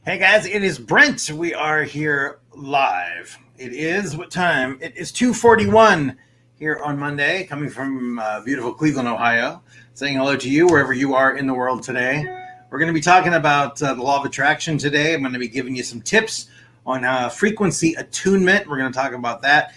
Hey guys, it is Brent. We are here live. It is what time? It is 2:41 here on Monday, coming from beautiful Cleveland, Ohio. Saying hello to you wherever you are in the world today. We're going to be talking about the law of attraction today. I'm going to be giving you some tips on frequency attunement. We're going to talk about that.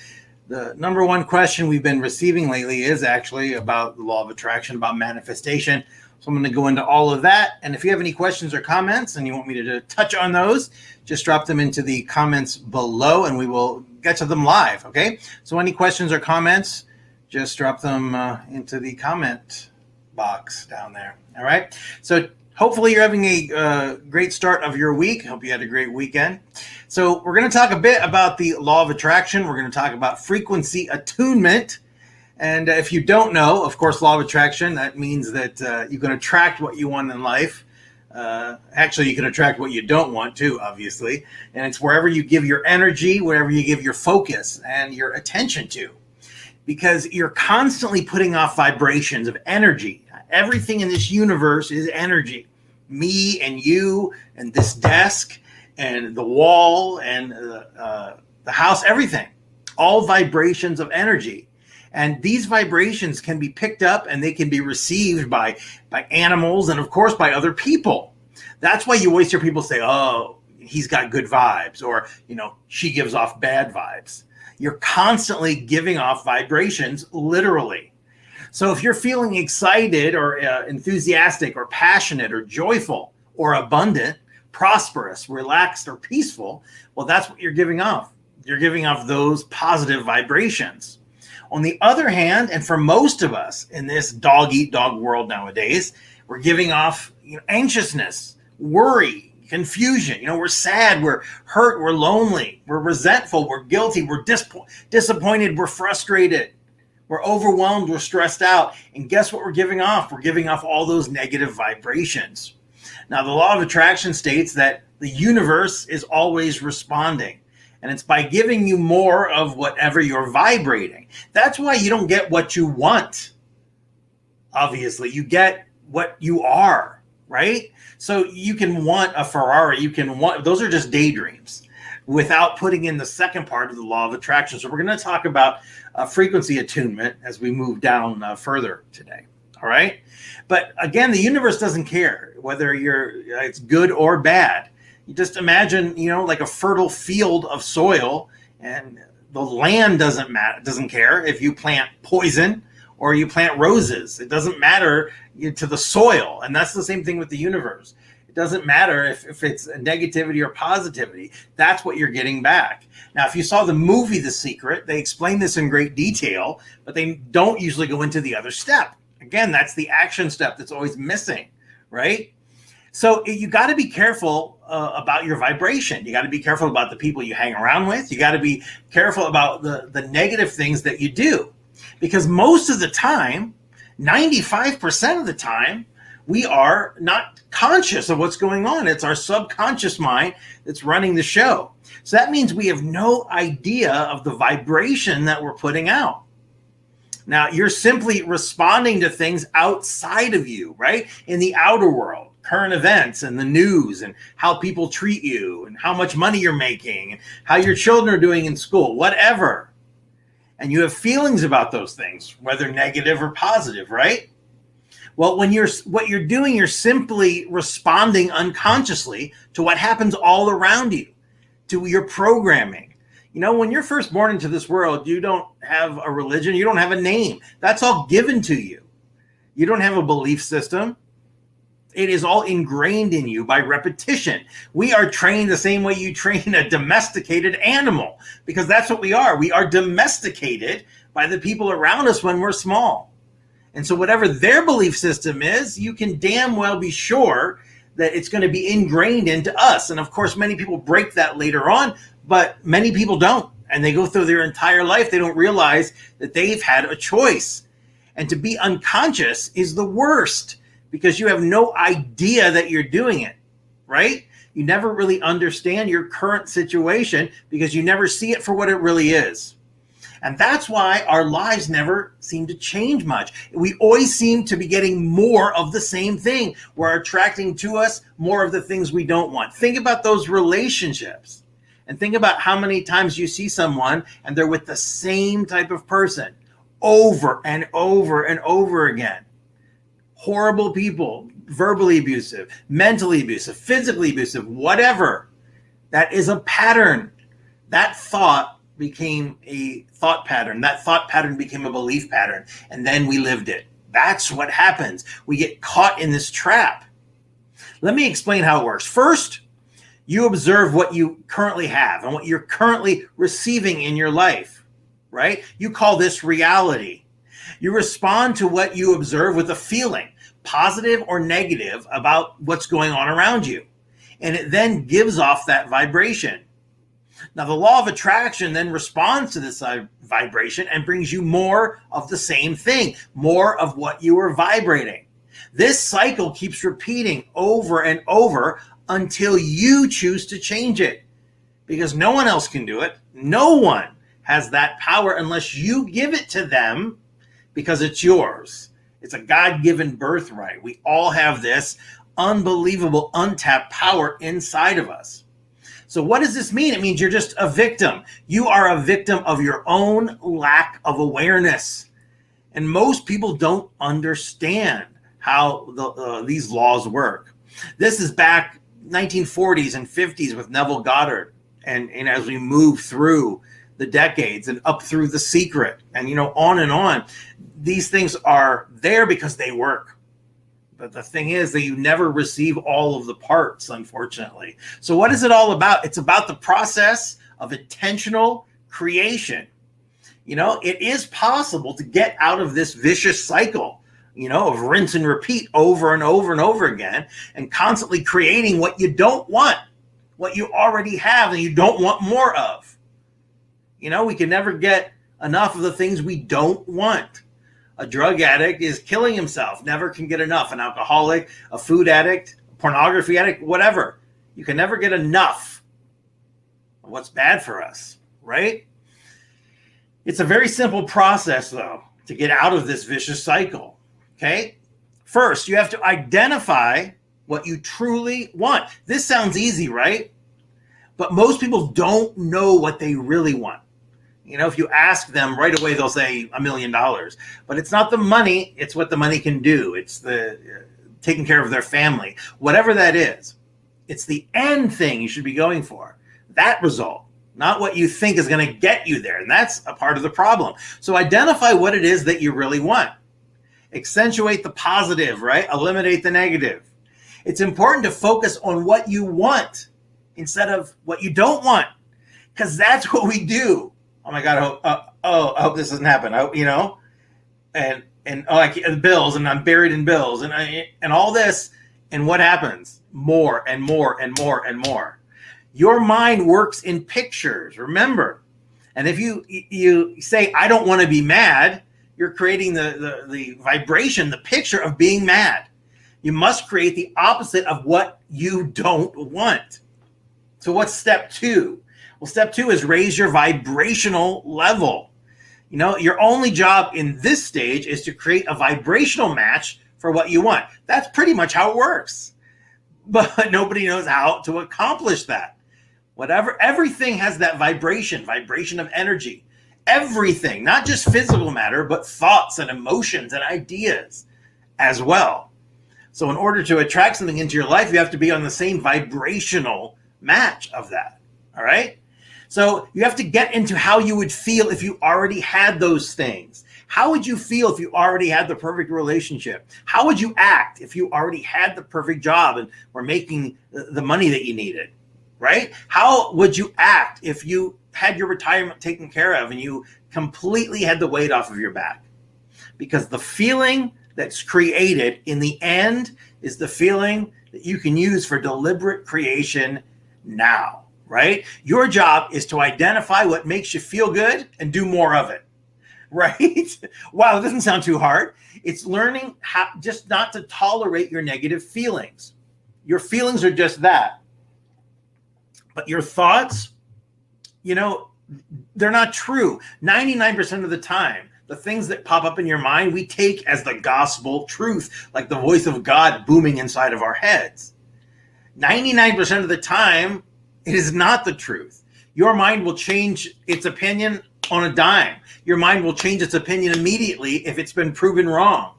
The number one question we've been receiving lately is actually about the law of attraction, about manifestation. So I'm going to go into all of that. And if you have any questions or comments and you want me to touch on those, just drop them into the comments below and we will get to them live. Okay. So any questions or comments, just drop them into the comment box down there. All right. So hopefully you're having a great start of your week. Hope you had a great weekend. So we're going to talk a bit about the law of attraction. We're going to talk about frequency attunement. And if you don't know, of course, law of attraction, that means that you can attract what you want in life. Actually, you can attract what you don't want too, obviously. And it's wherever you give your energy, wherever you give your focus and your attention to. Because you're constantly putting off vibrations of energy. Everything in this universe is energy. Me and you and this desk and the wall and the house, everything. All vibrations of energy. And these vibrations can be picked up and they can be received by animals and, of course, by other people. That's why you always hear people say, oh, he's got good vibes, or, she gives off bad vibes. You're constantly giving off vibrations, literally. So if you're feeling excited or enthusiastic or passionate or joyful or abundant, prosperous, relaxed, or peaceful, well, that's what you're giving off. You're giving off those positive vibrations. On the other hand, and for most of us in this dog-eat-dog world nowadays, we're giving off anxiousness, worry, confusion. We're sad, we're hurt, we're lonely, we're resentful, we're guilty, we're disappointed, we're frustrated, we're overwhelmed, we're stressed out. And guess what we're giving off? We're giving off all those negative vibrations. Now, the law of attraction states that the universe is always responding. And it's by giving you more of whatever you're vibrating. That's why you don't get what you want. Obviously, you get what you are, right? So you can want a Ferrari. Those are just daydreams without putting in the second part of the law of attraction. So we're going to talk about frequency attunement as we move down further today. All right. But again, the universe doesn't care whether it's good or bad. You just imagine, like a fertile field of soil, and the land doesn't care if you plant poison or you plant roses. It doesn't matter to the soil. And that's the same thing with the universe. It doesn't matter if it's negativity or positivity. That's what you're getting back. Now, if you saw the movie The Secret, they explain this in great detail, but they don't usually go into the other step. Again, that's the action step that's always missing, right? So you got to be careful about your vibration. You got to be careful about the people you hang around with. You got to be careful about the negative things that you do. Because most of the time, 95% of the time, we are not conscious of what's going on. It's our subconscious mind that's running the show. So that means we have no idea of the vibration that we're putting out. Now, you're simply responding to things outside of you, right? In the outer world. Current events and the news and how people treat you and how much money you're making and how your children are doing in school, whatever. And you have feelings about those things, whether negative or positive, right? Well, what you're doing, you're simply responding unconsciously to what happens all around you, to your programming. When you're first born into this world, you don't have a religion, you don't have a name. That's all given to you. You don't have a belief system. It is all ingrained in you by repetition. We are trained the same way you train a domesticated animal, because that's what we are. We are domesticated by the people around us when we're small. And so whatever their belief system is, you can damn well be sure that it's going to be ingrained into us. And of course, many people break that later on, but many people don't. And they go through their entire life. They don't realize that they've had a choice. And to be unconscious is the worst, because you have no idea that you're doing it, right? You never really understand your current situation because you never see it for what it really is. And that's why our lives never seem to change much. We always seem to be getting more of the same thing. We're attracting to us more of the things we don't want. Think about those relationships and think about how many times you see someone and they're with the same type of person over and over and over again. Horrible people, verbally abusive, mentally abusive, physically abusive, whatever. That is a pattern. That thought became a thought pattern. That thought pattern became a belief pattern. And then we lived it. That's what happens. We get caught in this trap. Let me explain how it works. First, you observe what you currently have and what you're currently receiving in your life, right? You call this reality. You respond to what you observe with a feeling, positive or negative, about what's going on around you. And it then gives off that vibration. Now, the law of attraction then responds to this vibration and brings you more of the same thing, more of what you are vibrating. This cycle keeps repeating over and over until you choose to change it, because no one else can do it. No one has that power unless you give it to them, because it's yours. It's a God-given birthright. We all have this unbelievable untapped power inside of us. So what does this mean? It means you're just a victim. You are a victim of your own lack of awareness. And most people don't understand how these laws work. This is back 1940s and 50s with Neville Goddard. And as we move through the decades and up through The Secret and, on and on, these things are there because they work. But the thing is that you never receive all of the parts, unfortunately. So what is it all about? It's about the process of intentional creation. It is possible to get out of this vicious cycle, of rinse and repeat over and over and over again, and constantly creating what you don't want, what you already have and you don't want more of. We can never get enough of the things we don't want. A drug addict is killing himself, never can get enough. An alcoholic, a food addict, a pornography addict, whatever. You can never get enough of what's bad for us, right? It's a very simple process, though, to get out of this vicious cycle, okay? First, you have to identify what you truly want. This sounds easy, right? But most people don't know what they really want. If you ask them right away, they'll say $1 million. But it's not the money. It's what the money can do. It's the taking care of their family. Whatever that is, it's the end thing you should be going for. That result, not what you think is going to get you there. And that's a part of the problem. So identify what it is that you really want. Accentuate the positive, right? Eliminate the negative. It's important to focus on what you want instead of what you don't want, because that's what we do. Oh my God! I hope this doesn't happen. I can't, bills, and I'm buried in bills, and all this, and what happens? More and more and more and more. Your mind works in pictures. Remember, and if you say I don't want to be mad, you're creating the vibration, the picture of being mad. You must create the opposite of what you don't want. So what's step 2? Well, step 2 is raise your vibrational level. Your only job in this stage is to create a vibrational match for what you want. That's pretty much how it works. But nobody knows how to accomplish that. Everything has that vibration of energy. Everything, not just physical matter, but thoughts and emotions and ideas as well. So in order to attract something into your life, you have to be on the same vibrational match of that. All right? So you have to get into how you would feel if you already had those things. How would you feel if you already had the perfect relationship? How would you act if you already had the perfect job and were making the money that you needed, right? How would you act if you had your retirement taken care of and you completely had the weight off of your back? Because the feeling that's created in the end is the feeling that you can use for deliberate creation now. Right? Your job is to identify what makes you feel good and do more of it. Right? Wow, it doesn't sound too hard. It's learning how just not to tolerate your negative feelings. Your feelings are just that. But your thoughts, They're not true. 99% of the time, the things that pop up in your mind, we take as the gospel truth, like the voice of God booming inside of our heads. 99% of the time, it is not the truth. Your mind will change its opinion on a dime. Your mind will change its opinion immediately if it's been proven wrong.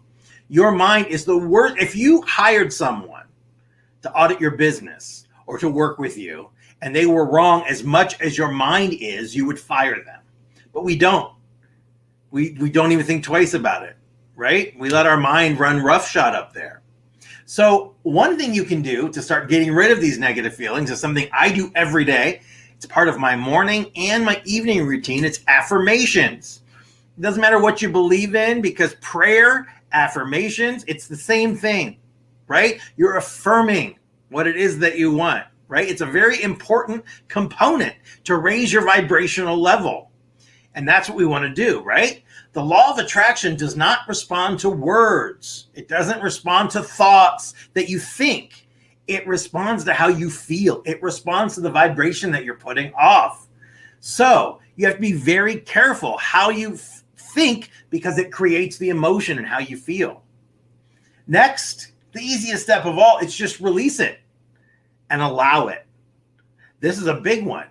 Your mind is the worst. If you hired someone to audit your business or to work with you, and they were wrong as much as your mind is, you would fire them. But we don't. We don't even think twice about it, right? We let our mind run roughshod up there. So one thing you can do to start getting rid of these negative feelings is something I do every day. It's part of my morning and my evening routine. It's affirmations. It doesn't matter what you believe in, because prayer, affirmations, it's the same thing, right? You're affirming what it is that you want, right? It's a very important component to raise your vibrational level. And that's what we want to do, right? The law of attraction does not respond to words. It doesn't respond to thoughts that you think. It responds to how you feel. It responds to the vibration that you're putting off. So you have to be very careful how you think, because it creates the emotion and how you feel. Next, the easiest step of all, it's just release it and allow it. This is a big one,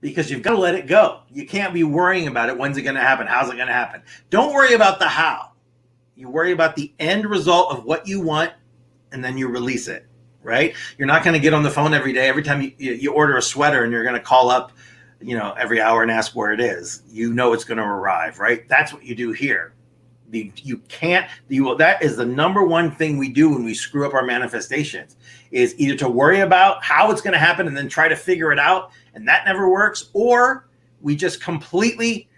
because you've got to let it go. You can't be worrying about it. When's it going to happen? How's it going to happen? Don't worry about the how. You worry about the end result of what you want, and then you release it, right? You're not going to get on the phone every day. Every time you order a sweater, and you're going to call up, every hour and ask where it is. You know it's going to arrive, right? That's what you do here. That is the number one thing we do when we screw up our manifestations, is either to worry about how it's going to happen and then try to figure it out, and that never works, or we just completely,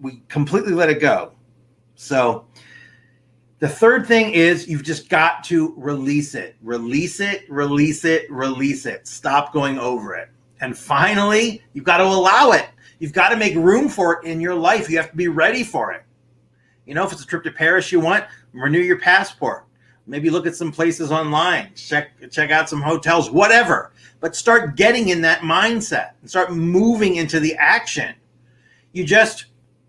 we completely let it go. So the third thing is, you've just got to release it. Release it, release it, release it. Stop going over it. And finally, you've got to allow it. You've got to make room for it in your life. You have to be ready for it. If it's a trip to Paris you want, renew your passport. Maybe look at some places online, check out some hotels, whatever. But start getting in that mindset and start moving into the action. You just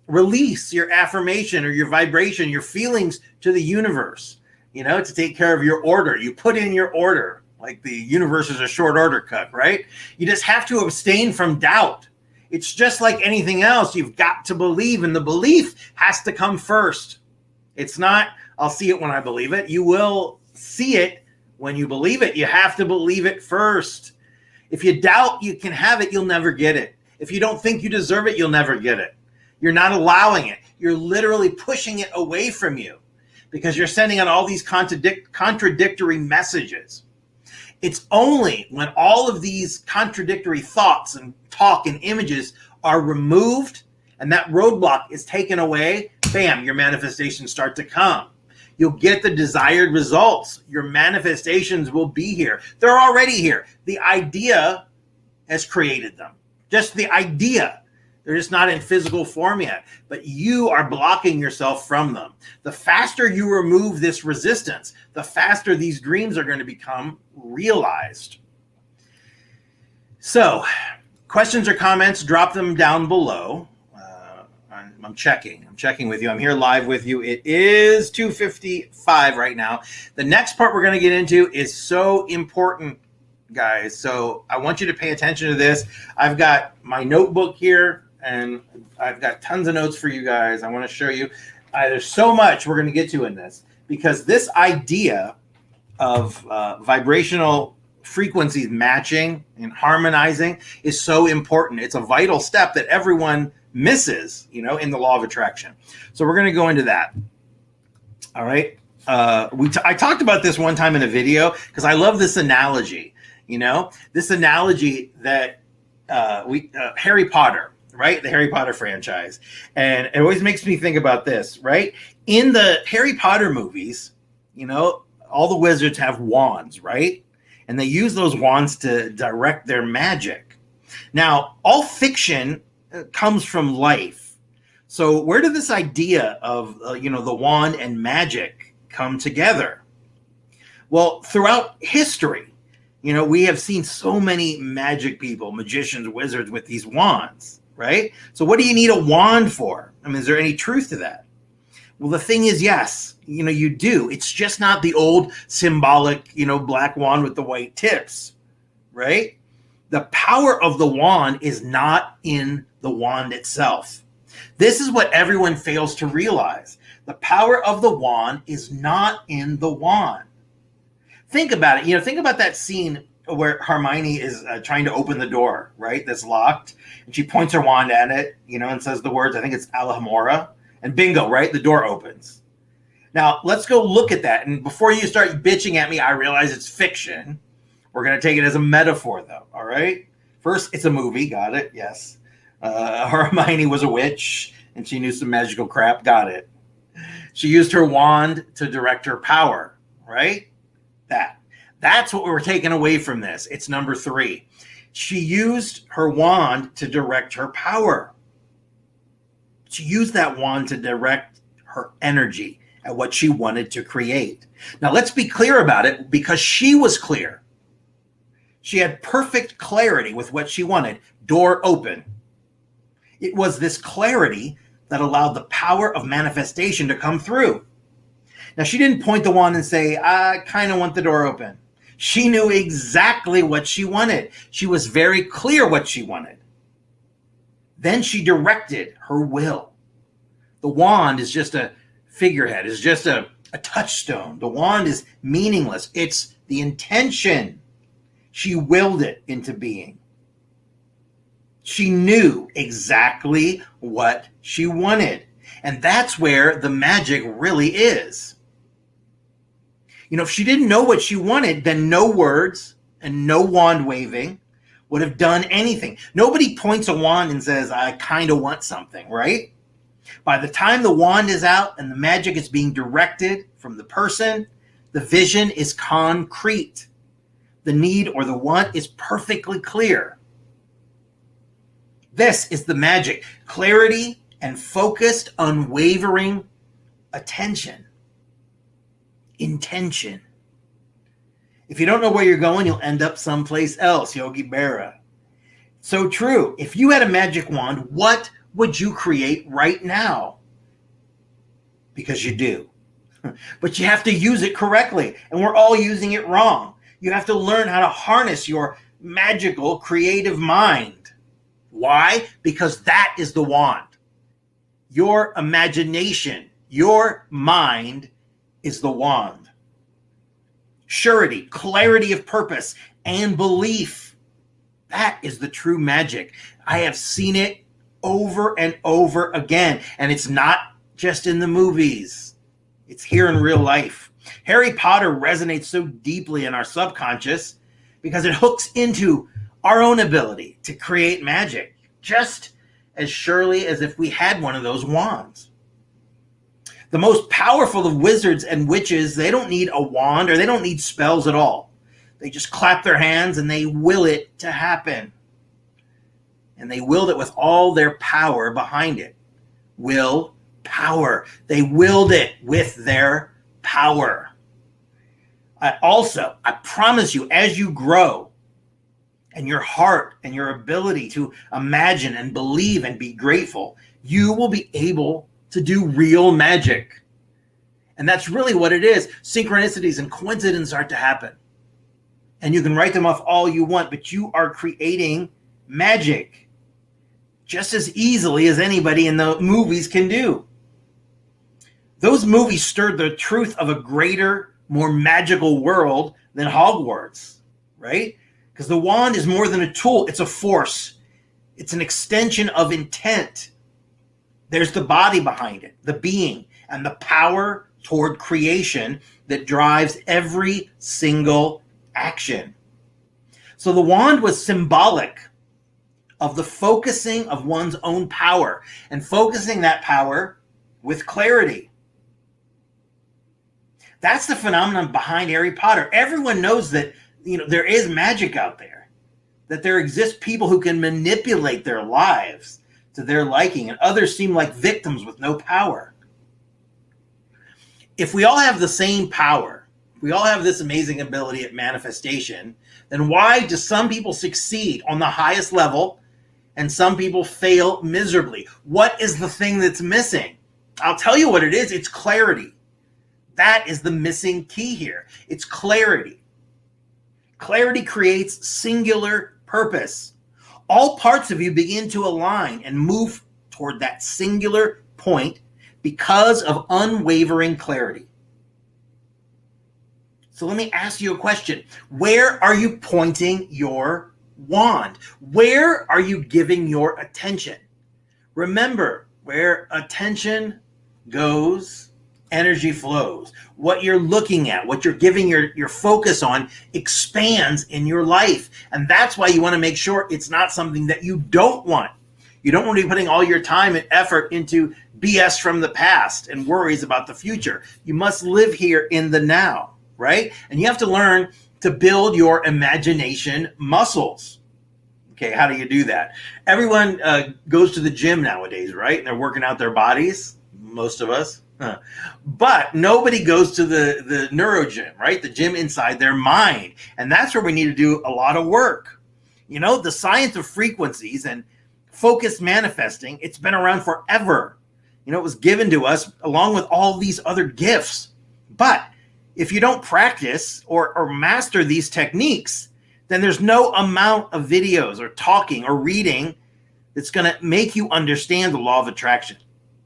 release your affirmation or your vibration, your feelings to the universe, to take care of your order. You put in your order, like the universe is a short order cook, right? You just have to abstain from doubt. It's just like anything else. You've got to believe, and the belief has to come first. It's not, I'll see it when I believe it. You will see it when you believe it. You have to believe it first. If you doubt you can have it, you'll never get it. If you don't think you deserve it, you'll never get it. You're not allowing it. You're literally pushing it away from you, because you're sending out all these contradictory messages. It's only when all of these contradictory thoughts and talk and images are removed and that roadblock is taken away, bam, your manifestations start to come. You'll get the desired results. Your manifestations will be here. They're already here. The idea has created them. Just the idea. They're just not in physical form yet, but you are blocking yourself from them. The faster you remove this resistance, the faster these dreams are going to become realized. So, questions or comments, drop them down below. I'm checking with you. I'm here live with you. It is 2:55 right now. The next part we're going to get into is so important, guys. So I want you to pay attention to this. I've got my notebook here, and I've got tons of notes for you guys. I want to show you. There's so much we're going to get to in this, because this idea of vibrational frequencies matching and harmonizing is so important. It's a vital step that everyone misses, in the law of attraction. So we're going to go into that. All right. I talked about this one time in a video, because I love this analogy. This analogy that Harry Potter, right? The Harry Potter franchise. And it always makes me think about this, right? In the Harry Potter movies, all the wizards have wands, right? And they use those wands to direct their magic. Now, all fiction comes from life. So where did this idea of, the wand and magic come together? Well, throughout history, We have seen so many magic people, magicians, wizards with these wands, right? So what do you need a wand for? I mean, is there any truth to that? Well, the thing is, yes, you do. It's just not the old symbolic, black wand with the white tips, right? The power of the wand is not in the wand itself. This is what everyone fails to realize. The power of the wand is not in the wand. Think about it. Think about that scene where Hermione is trying to open the door, right? That's locked. And she points her wand at it, and says the words, I think it's Alahomora. And bingo, right? The door opens. Now, let's go look at that. And before you start bitching at me, I realize it's fiction. We're going to take it as a metaphor, though, all right? First, it's a movie. Got it? Yes. Hermione was a witch, and she knew some magical crap. Got it. She used her wand to direct her power, right? That's what we were taking away from this. It's number 3. She used her wand to direct her power. She used that wand to direct her energy at what she wanted to create. Now, let's be clear about it, because she was clear. She had perfect clarity with what she wanted. Door open. It was this clarity that allowed the power of manifestation to come through. Now, she didn't point the wand and say, I kind of want the door open. She knew exactly what she wanted. She was very clear what she wanted. Then she directed her will. The wand is just a figurehead, is just a touchstone. The wand is meaningless. It's the intention. She willed it into being. She knew exactly what she wanted. And that's where the magic really is. If she didn't know what she wanted, then no words and no wand waving would have done anything. Nobody points a wand and says, I kind of want something, right? By the time the wand is out and the magic is being directed from the person, the vision is concrete. The need or the want is perfectly clear. This is the magic. Clarity and focused, unwavering attention. Intention. If you don't know where you're going, you'll end up someplace else, Yogi Berra. So true. If you had a magic wand, what would you create right now? Because you do. But you have to use it correctly, and we're all using it wrong. You have to learn how to harness your magical, creative mind. Why? Because that is the wand. Your imagination, your mind is the wand. Surety, clarity of purpose, and belief. That is the true magic. I have seen it over and over again. And it's not just in the movies. It's here in real life. Harry Potter resonates so deeply in our subconscious because it hooks into our own ability to create magic, just as surely as if we had one of those wands. The most powerful of wizards and witches, they don't need a wand or they don't need spells at all. They just clap their hands and they will it to happen. And they willed it with all their power behind it. Will, power. They willed it with their power. I promise you, as you grow, and your heart and your ability to imagine and believe and be grateful, you will be able to do real magic. And that's really what it is. Synchronicities and coincidences start to happen. And you can write them off all you want, but you are creating magic just as easily as anybody in the movies can do. Those movies stirred the truth of a greater, more magical world than Hogwarts, right? Because the wand is more than a tool. It's a force. It's an extension of intent. There's the body behind it, the being, and the power toward creation that drives every single action. So the wand was symbolic of the focusing of one's own power and focusing that power with clarity. That's the phenomenon behind Harry Potter. Everyone knows that there is magic out there, that there exist people who can manipulate their lives to their liking, and others seem like victims with no power. If we all have the same power, if we all have this amazing ability at manifestation, Then why do some people succeed on the highest level and some people fail miserably? What is the thing that's missing? I'll tell you what it is. It's clarity. That is the missing key here. It's clarity. Clarity creates singular purpose. All parts of you begin to align and move toward that singular point because of unwavering clarity. So let me ask you a question. Where are you pointing your wand? Where are you giving your attention? Remember, where attention goes, energy flows. What you're looking at, what you're giving your focus on expands in your life. And that's why you want to make sure it's not something that you don't want. You don't want to be putting all your time and effort into BS from the past and worries about the future. You must live here in the now, right? And you have to learn to build your imagination muscles. Okay, how do you do that? Everyone goes to the gym nowadays, right? And they're working out their bodies, most of us. But nobody goes to the neuro gym, right? The gym inside their mind. And that's where we need to do a lot of work. You know, the science of frequencies and focused manifesting, it's been around forever. You know, it was given to us along with all these other gifts. But if you don't practice or master these techniques, then there's no amount of videos or talking or reading that's going to make you understand the law of attraction.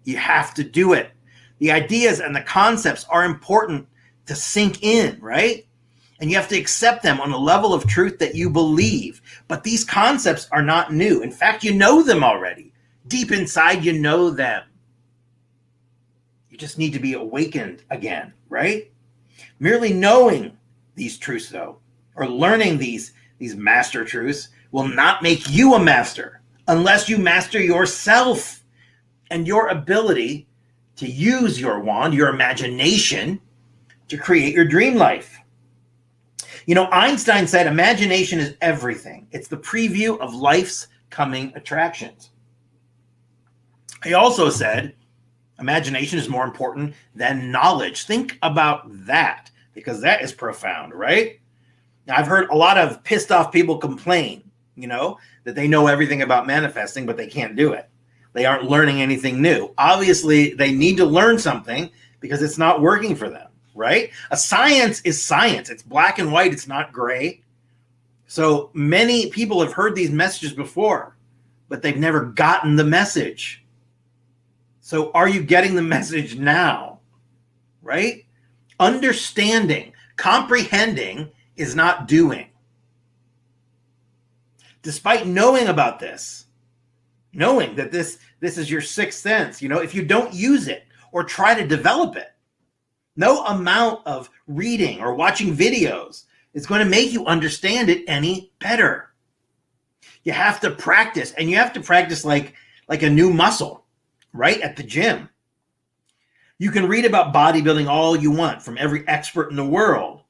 You have to do it. The ideas and the concepts are important to sink in, right? And you have to accept them on a level of truth that you believe. But these concepts are not new. In fact, you know them already. Deep inside, you know them. You just need to be awakened again, right? Merely knowing these truths, though, or learning these master truths will not make you a master unless you master yourself and your ability to use your wand, your imagination, to create your dream life. You know, Einstein said imagination is everything. It's the preview of life's coming attractions. He also said imagination is more important than knowledge. Think about that, because that is profound, right? Now, I've heard a lot of pissed off people complain, you know, that they know everything about manifesting, but they can't do it. They aren't learning anything new. Obviously, they need to learn something because it's not working for them, right? A science is science. It's black and white. It's not gray. So many people have heard these messages before, but they've never gotten the message. So are you getting the message now, right? Understanding, comprehending is not doing. Despite knowing about this, knowing that this is your sixth sense, you know, if you don't use it or try to develop it, no amount of reading or watching videos is going to make you understand it any better. You have to practice, and you have to practice like a new muscle, right? At the gym. You can read about bodybuilding all you want from every expert in the world.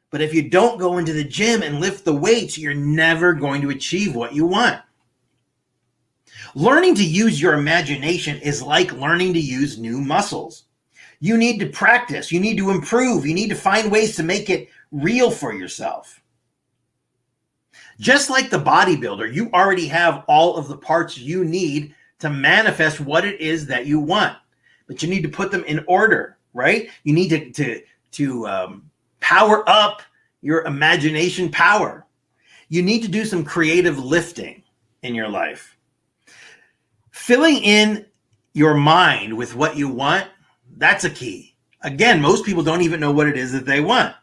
But if you don't go into the gym and lift the weights, you're never going to achieve what you want. Learning to use your imagination is like learning to use new muscles. You need to practice. You need to improve. You need to find ways to make it real for yourself. Just like the bodybuilder, you already have all of the parts you need to manifest what it is that you want. But you need to put them in order, right? You need to power up your imagination power. You need to do some creative lifting in your life. Filling in your mind with what you want, that's a key. Again, most people don't even know what it is that they want.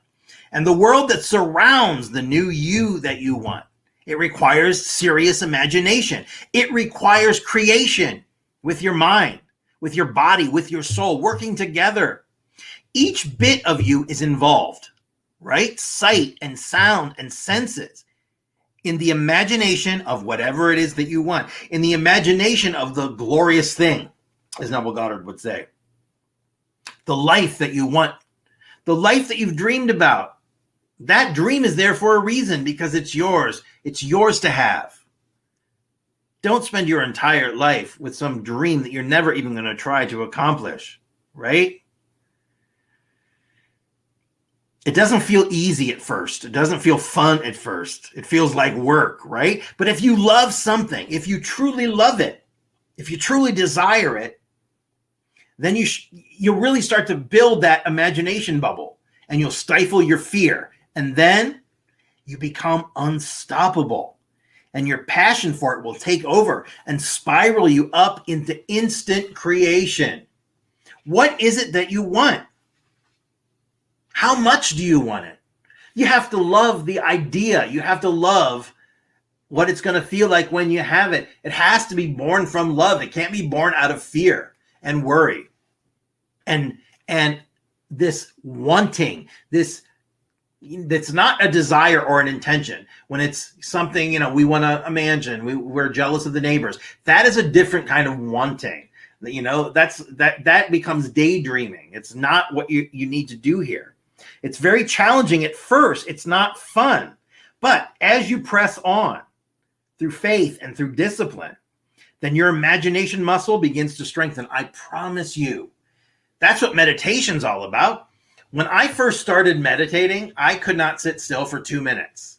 And the world that surrounds the new you that you want, it requires serious imagination. It requires creation with your mind, with your body, with your soul, working together. Each bit of you is involved, right? Sight and sound and senses in the imagination of whatever it is that you want, in the imagination of the glorious thing, as Neville Goddard would say. The life that you want, the life that you've dreamed about. That dream is there for a reason, because it's yours. It's yours to have. Don't spend your entire life with some dream that you're never even going to try to accomplish, right? It doesn't feel easy at first. It doesn't feel fun at first. It feels like work, right? But if you love something, if you truly love it, if you truly desire it, then you'll really start to build that imagination bubble, and you'll stifle your fear. And then you become unstoppable, and your passion for it will take over and spiral you up into instant creation. What is it that you want? How much do you want it? You have to love the idea. You have to love what it's going to feel like when you have it. It has to be born from love. It can't be born out of fear and worry. And this wanting, that's not a desire or an intention. When it's something, we want to imagine, we're jealous of the neighbors. That is a different kind of wanting. That becomes daydreaming. It's not what you need to do here. It's very challenging at first. It's not fun. But as you press on through faith and through discipline, then your imagination muscle begins to strengthen. I promise you. That's what meditation's all about. When I first started meditating, I could not sit still for 2 minutes.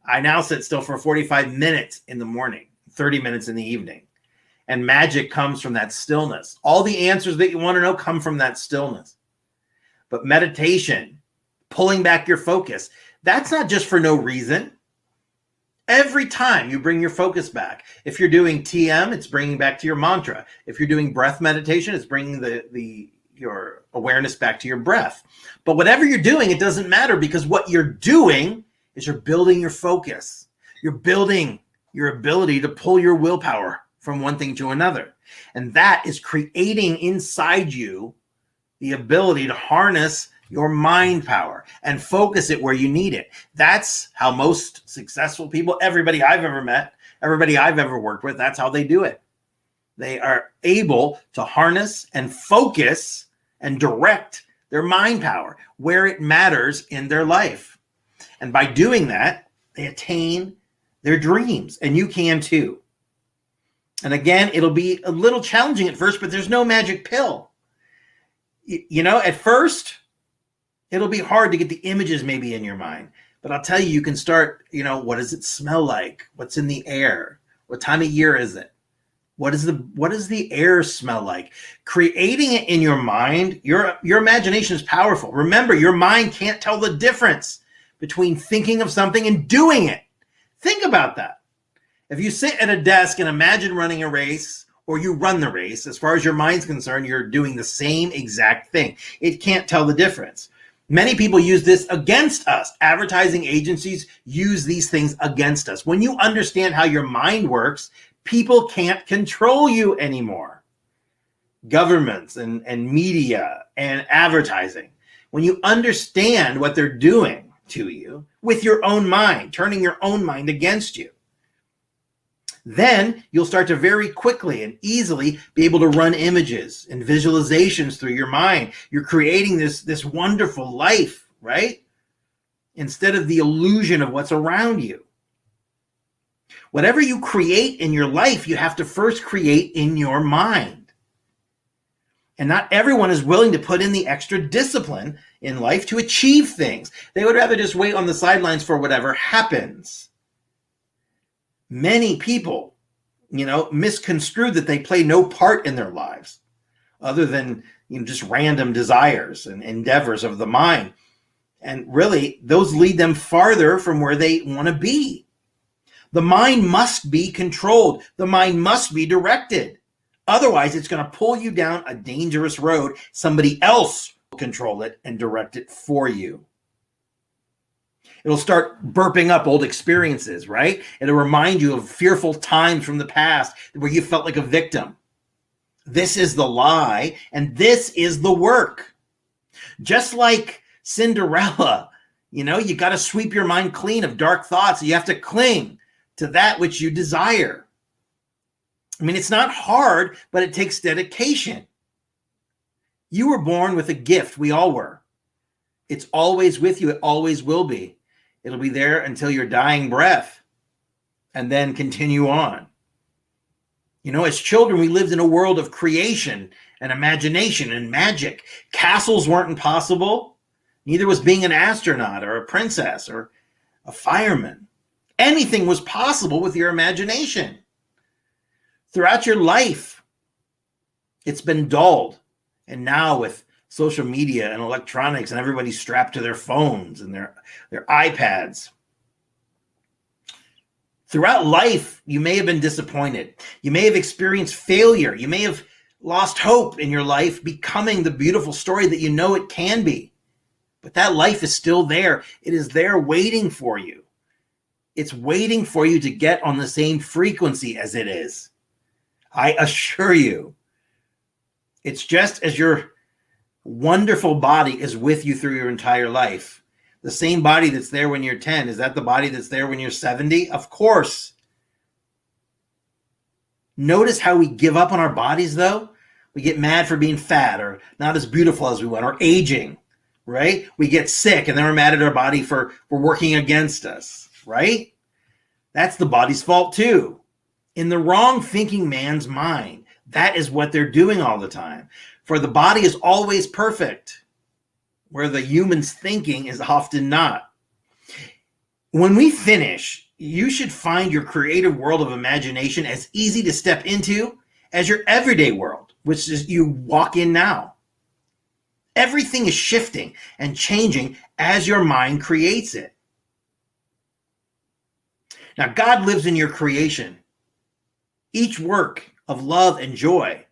I now sit still for 45 minutes in the morning, 30 minutes in the evening. And magic comes from that stillness. All the answers that you want to know come from that stillness. But meditation, pulling back your focus, that's not just for no reason. Every time you bring your focus back, if you're doing TM, it's bringing back to your mantra. If you're doing breath meditation, it's bringing your awareness back to your breath. But whatever you're doing, it doesn't matter, because what you're doing is you're building your focus. You're building your ability to pull your willpower from one thing to another. And that is creating inside you the ability to harness your mind power and focus it where you need it. That's how most successful people, everybody I've ever met, everybody I've ever worked with, that's how they do it. They are able to harness and focus and direct their mind power where it matters in their life. And by doing that, they attain their dreams, and you can too. And again, it'll be a little challenging at first, but there's no magic pill. At first, it'll be hard to get the images maybe in your mind. But I'll tell you, you can start, what does it smell like? What's in the air? What time of year is it? What does the air smell like? Creating it in your mind, your imagination is powerful. Remember, your mind can't tell the difference between thinking of something and doing it. Think about that. If you sit at a desk and imagine running a race, or you run the race, as far as your mind's concerned, you're doing the same exact thing. It can't tell the difference. Many people use this against us. Advertising agencies use these things against us. When you understand how your mind works, people can't control you anymore. Governments and media and advertising. When you understand what they're doing to you with your own mind, turning your own mind against you, then you'll start to very quickly and easily be able to run images and visualizations through your mind. You're creating this wonderful life, right? Instead of the illusion of what's around you. Whatever you create in your life, you have to first create in your mind. And not everyone is willing to put in the extra discipline in life to achieve things. They would rather just wait on the sidelines for whatever happens. Many people, misconstrue that they play no part in their lives other than, just random desires and endeavors of the mind. And really, those lead them farther from where they want to be. The mind must be controlled. The mind must be directed. Otherwise, it's going to pull you down a dangerous road. Somebody else will control it and direct it for you. It'll start burping up old experiences, right? It'll remind you of fearful times from the past where you felt like a victim. This is the lie, and this is the work. Just like Cinderella, you got to sweep your mind clean of dark thoughts. You have to cling to that which you desire. It's not hard, but it takes dedication. You were born with a gift. We all were. It's always with you. It always will be. It'll be there until your dying breath, and then continue on. As children, we lived in a world of creation and imagination and magic. Castles weren't impossible. Neither was being an astronaut or a princess or a fireman. Anything was possible with your imagination. Throughout your life, it's been dulled. And now with social media and electronics and everybody strapped to their phones and their iPads, throughout life, you may have been disappointed. You may have experienced failure. You may have lost hope in your life becoming the beautiful story that you know it can be. But that life is still there. It is there waiting for you. It's waiting for you to get on the same frequency as it is. I assure you, it's just as your wonderful body is with you through your entire life. The same body that's there when you're 10, is that the body that's there when you're 70? Of course. Notice how we give up on our bodies, though. We get mad for being fat or not as beautiful as we want or aging, right? We get sick and then we're mad at our body for working against us, right? That's the body's fault too. In the wrong thinking man's mind, that is what they're doing all the time. For the body is always perfect, where the human's thinking is often not. When we finish, you should find your creative world of imagination as easy to step into as your everyday world, which is you walk in now. Everything is shifting and changing as your mind creates it. Now, God lives in your creation. Each work of love and joy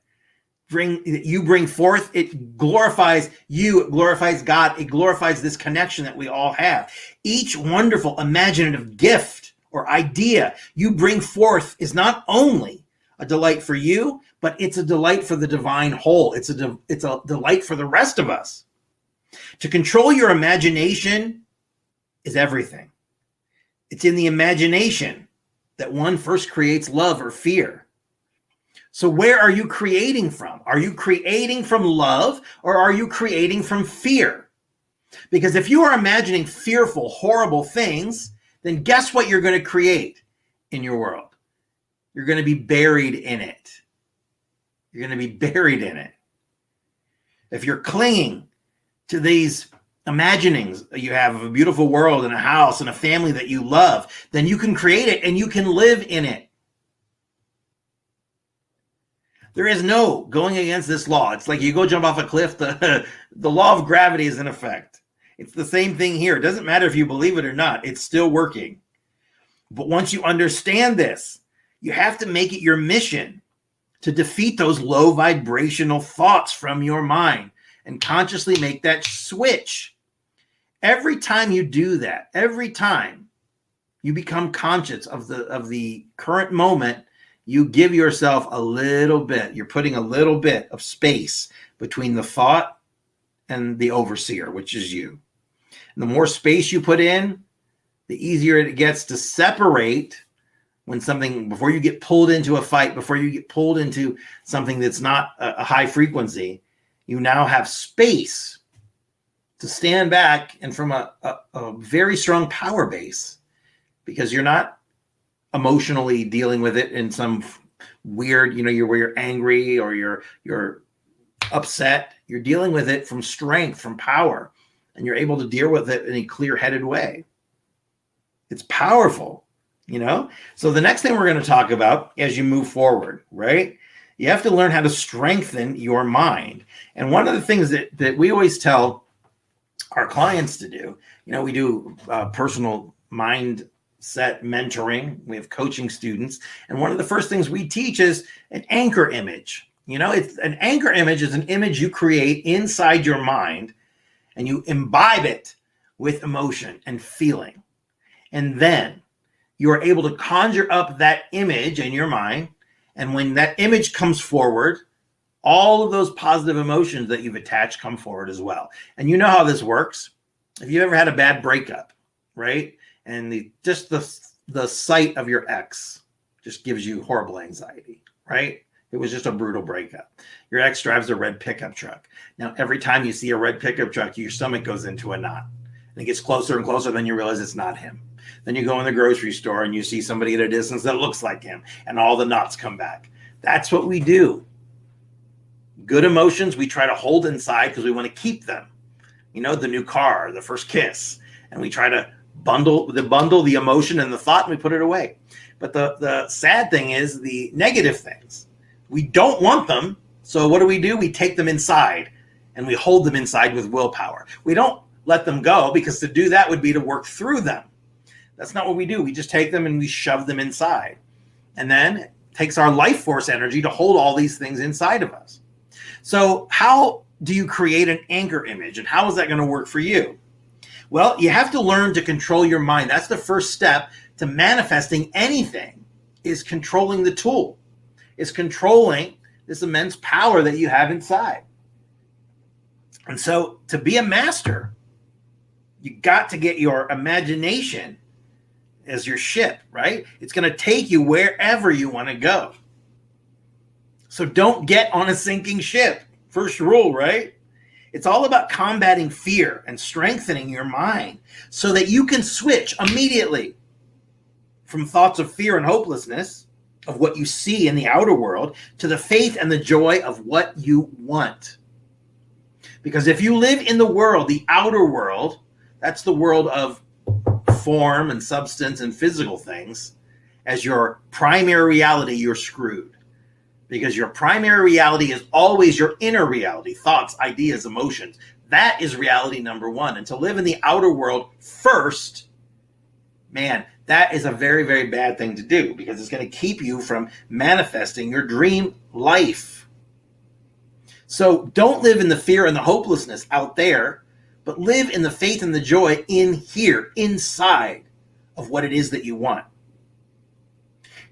you bring forth, it glorifies you, it glorifies God, it glorifies this connection that we all have. Each wonderful imaginative gift or idea you bring forth is not only a delight for you, but it's a delight for the divine whole. It's a delight for the rest of us. To control your imagination is everything. It's in the imagination that one first creates love or fear. So where are you creating from? Are you creating from love or are you creating from fear? Because if you are imagining fearful, horrible things, then guess what you're going to create in your world? You're going to be buried in it. You're going to be buried in it. If you're clinging to these imaginings you have of a beautiful world and a house and a family that you love, then you can create it and you can live in it. There is no going against this law. It's like you go jump off a cliff, the law of gravity is in effect. It's the same thing here. It doesn't matter if you believe it or not. It's still working. But once you understand this, you have to make it your mission to defeat those low vibrational thoughts from your mind and consciously make that switch. Every time you do that, every time you become conscious of the current moment, you give yourself a little bit. You're putting a little bit of space between the thought and the overseer, which is you. And the more space you put in, the easier it gets to separate when something, before you get pulled into a fight, before you get pulled into something that's not a high frequency, you now have space to stand back and from a very strong power base, because you're not emotionally dealing with it in some weird, where you're angry or you're upset. You're dealing with it from strength, from power, and you're able to deal with it in a clear-headed way. It's powerful, So the next thing we're going to talk about as you move forward, right? You have to learn how to strengthen your mind. And one of the things that we always tell our clients to do, we do personal mindset mentoring. We have coaching students. And one of the first things we teach is an anchor image. It's an anchor image is an image you create inside your mind and you imbibe it with emotion and feeling. And then you are able to conjure up that image in your mind. And when that image comes forward, all of those positive emotions that you've attached come forward as well. And you know how this works. If you ever had a bad breakup, right? And the sight of your ex just gives you horrible anxiety, right? It was just a brutal breakup. Your ex drives a red pickup truck. Now, every time you see a red pickup truck, your stomach goes into a knot. And it gets closer and closer, then you realize it's not him. Then you go in the grocery store and you see somebody at a distance that looks like him, and all the knots come back. That's what we do. Good emotions we try to hold inside because we want to keep them. the new car, the first kiss, and we try to bundle the emotion and the thought, and we put it away. But the sad thing is the negative things. We don't want them, so what do? We take them inside, and we hold them inside with willpower. We don't let them go, because to do that would be to work through them. That's not what we do. We just take them and we shove them inside. And then it takes our life force energy to hold all these things inside of us. So how do you create an anchor image, and how is that going to work for you? Well, you have to learn to control your mind. That's the first step to manifesting anything, is controlling the tool, is controlling this immense power that you have inside. And so to be a master, you got to get your imagination as your ship, right? It's going to take you wherever you want to go. So don't get on a sinking ship. First rule, right? It's all about combating fear and strengthening your mind so that you can switch immediately from thoughts of fear and hopelessness of what you see in the outer world to the faith and the joy of what you want. Because if you live in the world, the outer world, that's the world of form and substance and physical things, as your primary reality, you're screwed. Because your primary reality is always your inner reality, thoughts, ideas, emotions. That is reality number one. And to live in the outer world first, man, that is a very, very bad thing to do, because it's going to keep you from manifesting your dream life. So don't live in the fear and the hopelessness out there, but live in the faith and the joy in here, inside of what it is that you want.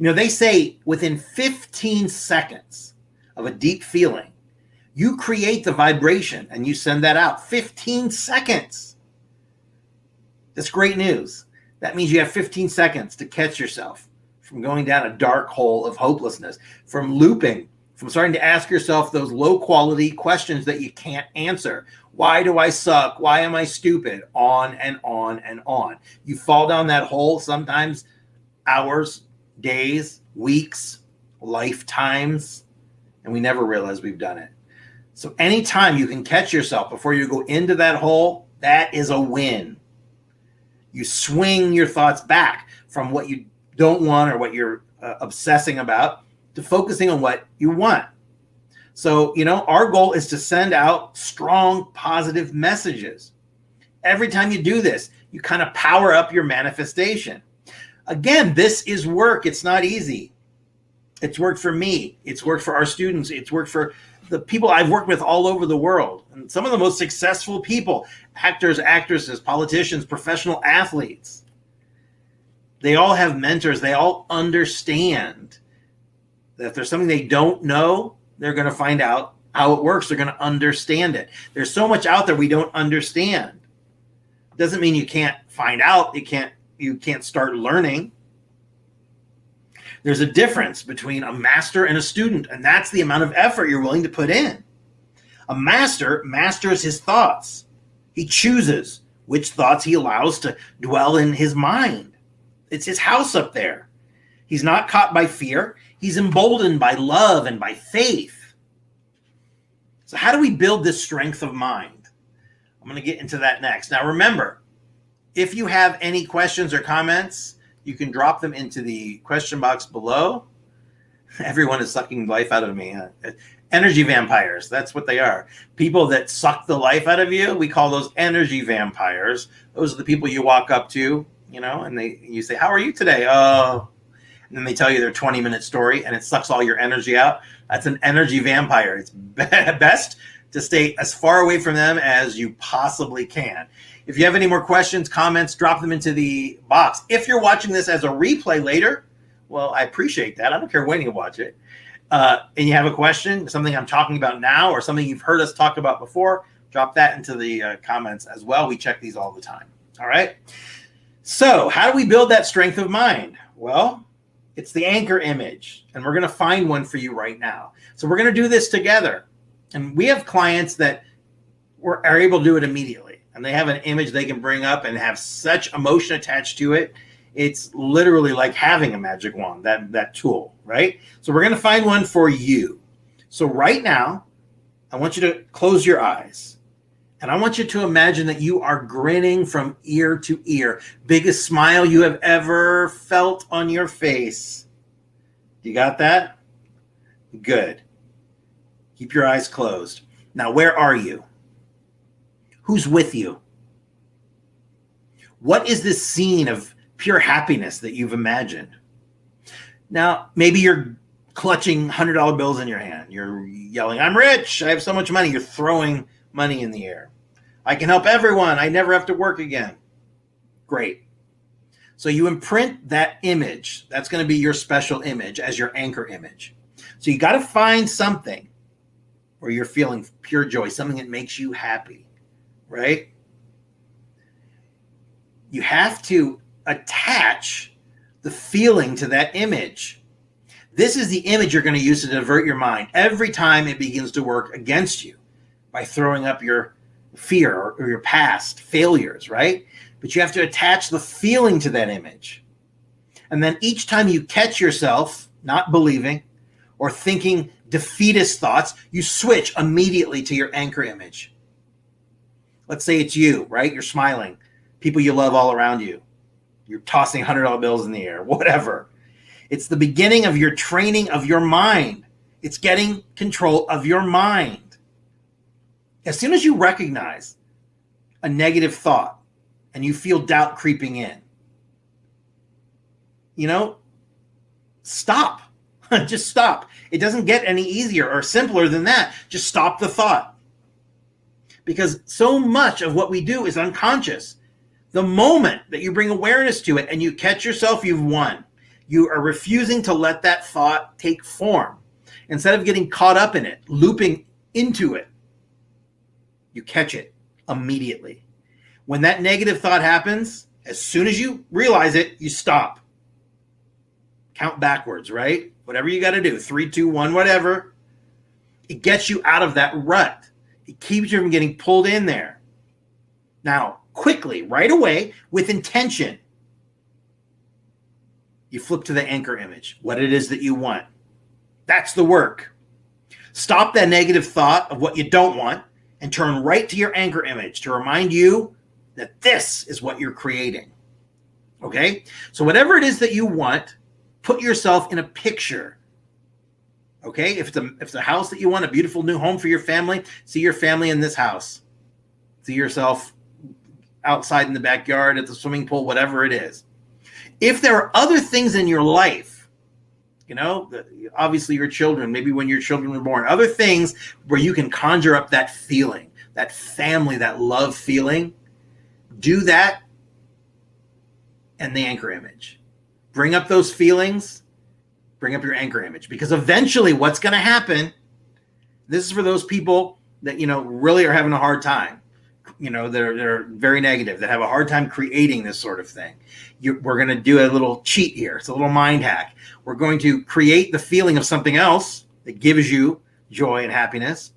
They say within 15 seconds of a deep feeling, you create the vibration and you send that out. 15 seconds. That's great news. That means you have 15 seconds to catch yourself from going down a dark hole of hopelessness, from looping, from starting to ask yourself those low quality questions that you can't answer. Why do I suck? Why am I stupid? On and on and on. You fall down that hole sometimes hours, days, weeks, lifetimes, and we never realize we've done it. So anytime you can catch yourself before you go into that hole, that is a win. You swing your thoughts back from what you don't want or what you're obsessing about to focusing on what you want. So, our goal is to send out strong, positive messages. Every time you do this, you kind of power up your manifestation. Again, this is work. It's not easy. It's worked for me. It's worked for our students. It's worked for the people I've worked with all over the world. And some of the most successful people, actors, actresses, politicians, professional athletes, they all have mentors. They all understand that if there's something they don't know, they're going to find out how it works. They're going to understand it. There's so much out there we don't understand. Doesn't mean you can't find out. You can't start learning. There's a difference between a master and a student, and that's the amount of effort you're willing to put in. A master masters his thoughts. He chooses which thoughts he allows to dwell in his mind. It's his house up there. He's not caught by fear. He's emboldened by love and by faith. So how do we build this strength of mind? I'm going to get into that next. Now remember, if you have any questions or comments, you can drop them into the question box below. Everyone is sucking life out of me. Energy vampires, that's what they are. People that suck the life out of you, we call those energy vampires. Those are the people you walk up to, and you say, how are you today? Oh, and then they tell you their 20-minute story and it sucks all your energy out. That's an energy vampire. It's best to stay as far away from them as you possibly can. If you have any more questions, comments, drop them into the box. If you're watching this as a replay later, well, I appreciate that. I don't care when you watch it. And you have a question, something I'm talking about now or something you've heard us talk about before, drop that into the comments as well. We check these all the time. All right. So how do we build that strength of mind? Well, it's the anchor image, and we're going to find one for you right now. So we're going to do this together. And we have clients that are able to do it immediately. And they have an image they can bring up and have such emotion attached to it. It's literally like having a magic wand, that tool, right? So we're going to find one for you. So right now, I want you to close your eyes. And I want you to imagine that you are grinning from ear to ear. Biggest smile you have ever felt on your face. You got that? Good. Keep your eyes closed. Now, where are you? Who's with you? What is this scene of pure happiness that you've imagined? Now, maybe you're clutching $100 bills in your hand. You're yelling, I'm rich. I have so much money. You're throwing money in the air. I can help everyone. I never have to work again. Great. So you imprint that image. That's going to be your special image as your anchor image. So you got to find something where you're feeling pure joy, something that makes you happy, right? You have to attach the feeling to that image. This is the image you're going to use to divert your mind every time it begins to work against you by throwing up your fear or your past failures, right? But you have to attach the feeling to that image. And then each time you catch yourself not believing or thinking defeatist thoughts, you switch immediately to your anchor image. Let's say it's you, right? You're smiling. People you love all around you. You're tossing $100 bills in the air, whatever. It's the beginning of your training of your mind. It's getting control of your mind. As soon as you recognize a negative thought and you feel doubt creeping in, stop. Just stop. It doesn't get any easier or simpler than that. Just stop the thought. Because so much of what we do is unconscious. The moment that you bring awareness to it and you catch yourself, you've won. You are refusing to let that thought take form. Instead of getting caught up in it, looping into it, you catch it immediately. When that negative thought happens, as soon as you realize it, you stop. Count backwards, right? Whatever you got to do, 3, 2, 1, whatever. It gets you out of that rut. It keeps you from getting pulled in there. Now, quickly, right away, with intention, you flip to the anchor image, what it is that you want. That's the work. Stop that negative thought of what you don't want and turn right to your anchor image to remind you that this is what you're creating. Okay? So whatever it is that you want, put yourself in a picture. Okay? If it's a house that you want, a beautiful new home for your family, see your family in this house. See yourself outside in the backyard, at the swimming pool, whatever it is. If there are other things in your life, obviously your children, maybe when your children were born, other things where you can conjure up that feeling, that family, that love feeling, do that and the anchor image. Bring up those feelings, bring up your anchor image, because eventually what's going to happen, this is for those people that, really are having a hard time. They're very negative, that have a hard time creating this sort of thing. We're going to do a little cheat here. It's a little mind hack. We're going to create the feeling of something else that gives you joy and happiness.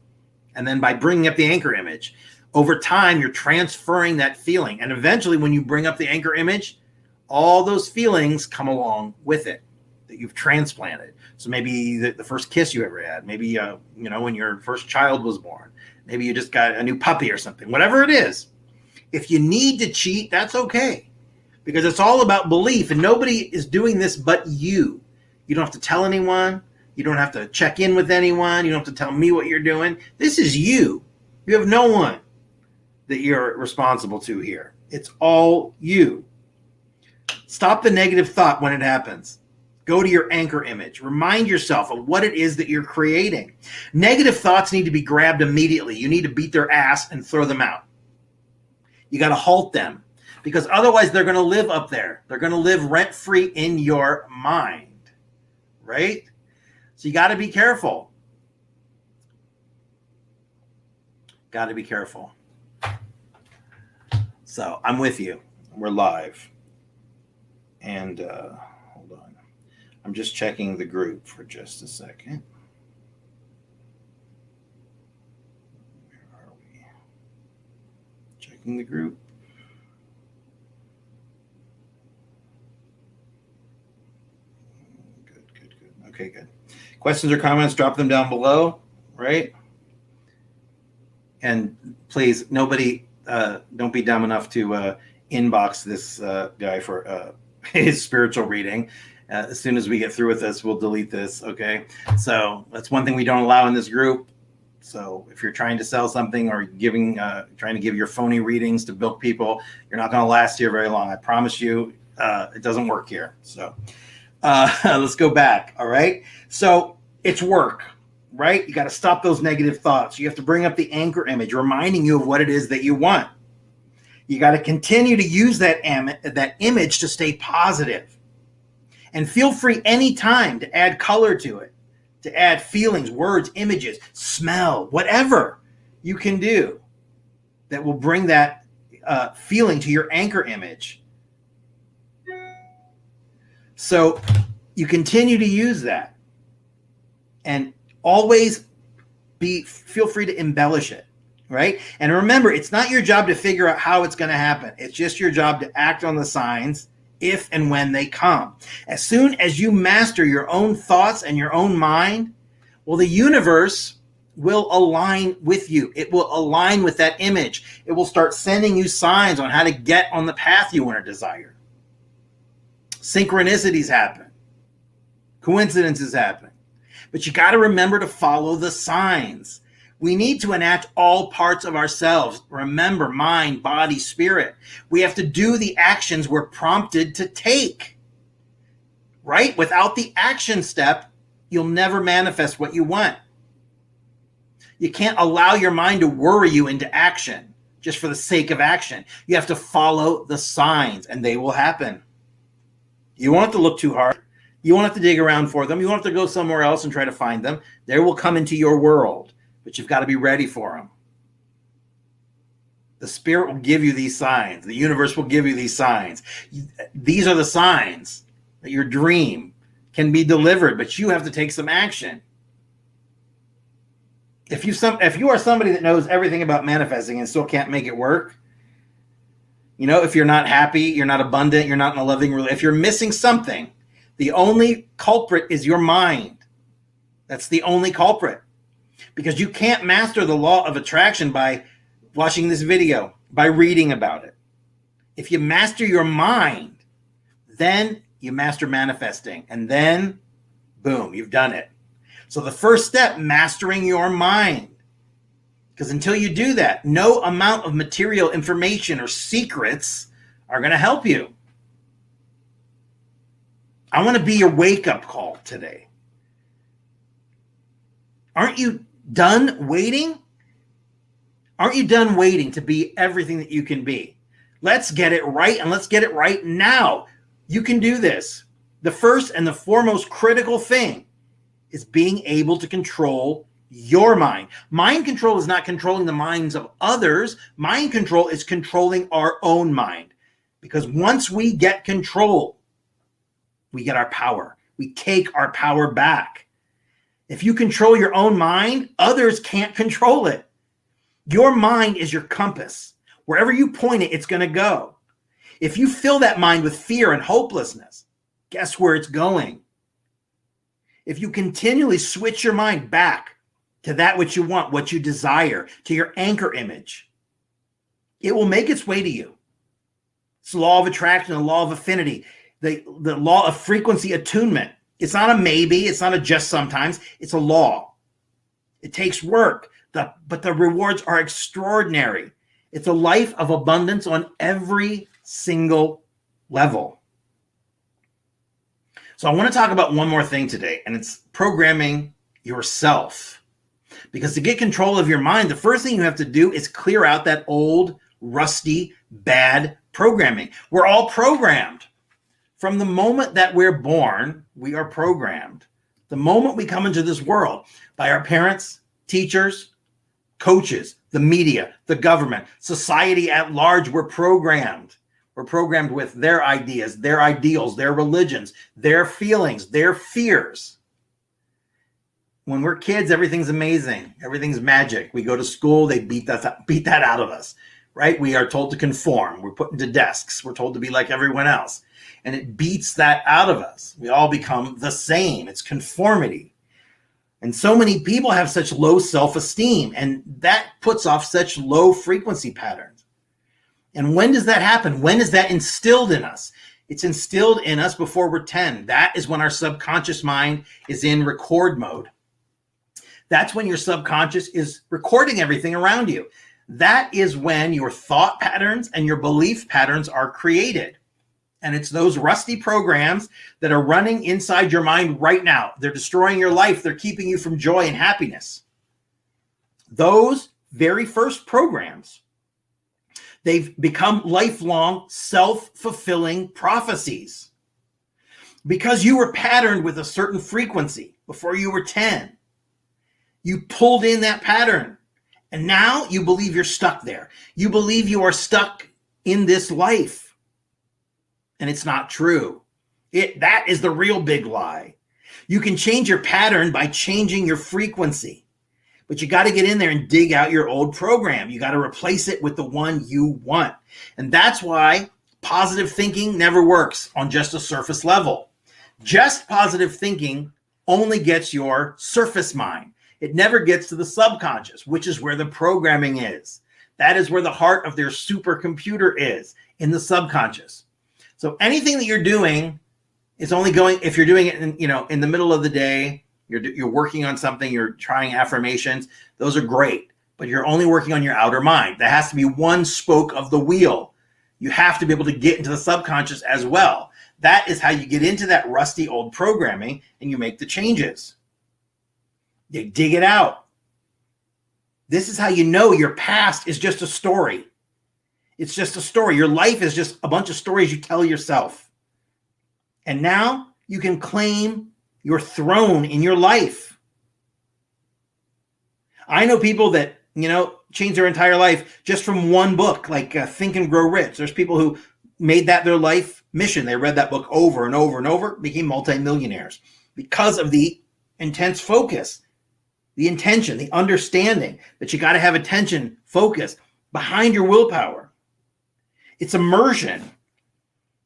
And then by bringing up the anchor image, over time, you're transferring that feeling. And eventually, when you bring up the anchor image, all those feelings come along with it that you've transplanted. So maybe the first kiss you ever had, maybe, when your first child was born, maybe you just got a new puppy or something, whatever it is. If you need to cheat, that's okay, because it's all about belief, and nobody is doing this but you. You don't have to tell anyone. You don't have to check in with anyone. You don't have to tell me what you're doing. This is you. You have no one that you're responsible to here. It's all you. Stop the negative thought when it happens. Go to your anchor image. Remind yourself of what it is that you're creating. Negative thoughts need to be grabbed immediately. You need to beat their ass and throw them out. You got to halt them, because otherwise they're going to live up there. They're going to live rent-free in your mind, right? So you got to be careful. Got to be careful. So I'm with you. We're live. And hold on. I'm just checking the group for just a second. Where are we? Checking the group. Good. Okay, good. Questions or comments, drop them down below, right? And please, nobody, don't be dumb enough to inbox this guy for his spiritual reading. As soon as we get through with this, we'll delete this. Okay. So that's one thing we don't allow in this group. So if you're trying to sell something or trying to give your phony readings to bilk people, you're not going to last here very long. I promise you, it doesn't work here. So let's go back. All right. So it's work, right? You got to stop those negative thoughts. You have to bring up the anchor image, reminding you of what it is that you want. You got to continue to use that image to stay positive. And feel free anytime to add color to it, to add feelings, words, images, smell, whatever you can do that will bring that feeling to your anchor image. So you continue to use that, and always feel free to embellish it, right? And remember, it's not your job to figure out how it's going to happen. It's just your job to act on the signs if and when they come. As soon as you master your own thoughts and your own mind, well, the universe will align with you. It will align with that image. It will start sending you signs on how to get on the path you want to desire. Synchronicities happen. Coincidences happen. But you got to remember to follow the signs. We need to enact all parts of ourselves. Remember, mind, body, spirit. We have to do the actions we're prompted to take. Right? Without the action step, you'll never manifest what you want. You can't allow your mind to worry you into action just for the sake of action. You have to follow the signs, and they will happen. You won't have to look too hard. You won't have to dig around for them. You won't have to go somewhere else and try to find them. They will come into your world, but you've got to be ready for them. The spirit will give you these signs. The universe will give you these signs. These are the signs that your dream can be delivered, but you have to take some action. If you are somebody that knows everything about manifesting and still can't make it work, if you're not happy, you're not abundant, you're not in a loving relationship, if you're missing something, the only culprit is your mind. That's the only culprit. Because you can't master the law of attraction by watching this video, by reading about it. If you master your mind, then you master manifesting. And then, boom, you've done it. So the first step, mastering your mind. Because until you do that, no amount of material information or secrets are going to help you. I want to be your wake-up call today. Aren't you done waiting? Aren't you done waiting to be everything that you can be? Let's get it right, and let's get it right now. You can do this. The first and the foremost critical thing is being able to control your mind. Mind control is not controlling the minds of others. Mind control is controlling our own mind. Because once we get control, we get our power. We take our power back. If you control your own mind, others can't control it. Your mind is your compass. Wherever you point it, it's going to go. If you fill that mind with fear and hopelessness, guess where it's going? If you continually switch your mind back to that which you want, what you desire, to your anchor image, it will make its way to you. It's the law of attraction, the law of affinity, the law of frequency attunement. It's not a maybe, it's not a just sometimes, it's a law. It takes work, but the rewards are extraordinary. It's a life of abundance on every single level. So I want to talk about one more thing today, and it's programming yourself. Because to get control of your mind, the first thing you have to do is clear out that old, rusty, bad programming. We're all programmed. From the moment that we're born, we are programmed. The moment we come into this world, by our parents, teachers, coaches, the media, the government, society at large, we're programmed. We're programmed with their ideas, their ideals, their religions, their feelings, their fears. When we're kids, everything's amazing. Everything's magic. We go to school, they beat that out of us, right? We are told to conform. We're put into desks. We're told to be like everyone else. And it beats that out of us. We all become the same. It's conformity. And so many people have such low self-esteem, and that puts off such low frequency patterns. And when does that happen? When is that instilled in us? It's instilled in us before we're 10. That is when our subconscious mind is in record mode. That's when your subconscious is recording everything around you. That is when your thought patterns and your belief patterns are created. And it's those rusty programs that are running inside your mind right now. They're destroying your life. They're keeping you from joy and happiness. Those very first programs, they've become lifelong self-fulfilling prophecies. Because you were patterned with a certain frequency before you were 10. You pulled in that pattern. And now you believe you're stuck there. You believe you are stuck in this life. And it's not true. That is the real big lie. You can change your pattern by changing your frequency. But you got to get in there and dig out your old program. You got to replace it with the one you want. And that's why positive thinking never works on just a surface level. Just positive thinking only gets your surface mind. It never gets to the subconscious, which is where the programming is. That is where the heart of their supercomputer is, in the subconscious. So anything that you're doing is only going, if you're doing it in the middle of the day, you're working on something, you're trying affirmations, those are great, but you're only working on your outer mind. That has to be one spoke of the wheel. You have to be able to get into the subconscious as well. That is how you get into that rusty old programming and you make the changes. You dig it out. This is how you know your past is just a story. It's just a story. Your life is just a bunch of stories you tell yourself. And now you can claim your throne in your life. I know people that, change their entire life just from one book, like Think and Grow Rich. There's people who made that their life mission. They read that book over and over and over, became multimillionaires because of the intense focus, the intention, the understanding that you got to have attention, focus behind your willpower. It's immersion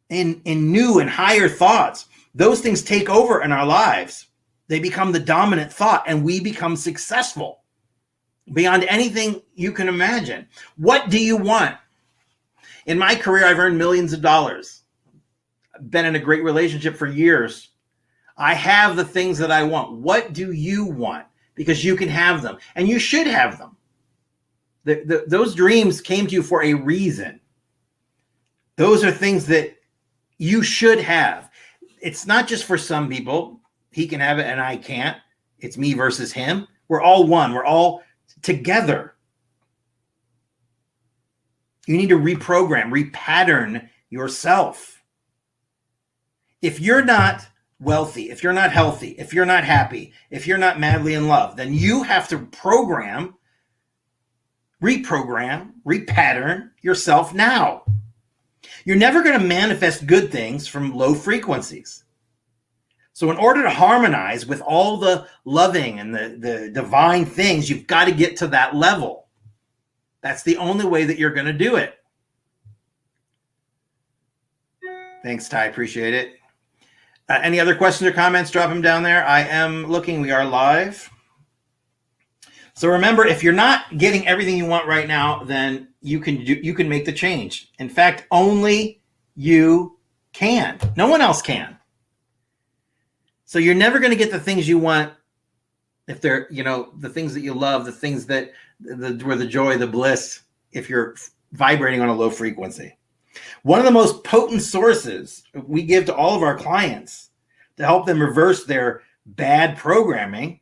in new and higher thoughts. Those things take over in our lives. They become the dominant thought, and we become successful beyond anything you can imagine. What do you want? In my career, I've earned millions of dollars. I've been in a great relationship for years. I have the things that I want. What do you want? Because you can have them, and you should have them. Those dreams came to you for a reason. Those are things that you should have. It's not just for some people. He can have it and I can't. It's me versus him. We're all one. We're all together. You need to reprogram, repattern yourself. If you're not wealthy, if you're not healthy, if you're not happy, if you're not madly in love, then you have to reprogram, repattern yourself now. You're never going to manifest good things from low frequencies. So in order to harmonize with all the loving and the divine things, you've got to get to that level. That's the only way that you're going to do it. Thanks, Ty. Appreciate it. Any other questions or comments? Drop them down there. I am looking. We are live. So remember, if you're not getting everything you want right now, then you can make the change. In fact, only you can. No one else can. So you're never going to get the things you want if they're, the things that you love, the things that where the joy, the bliss, if you're vibrating on a low frequency. One of the most potent sources we give to all of our clients to help them reverse their bad programming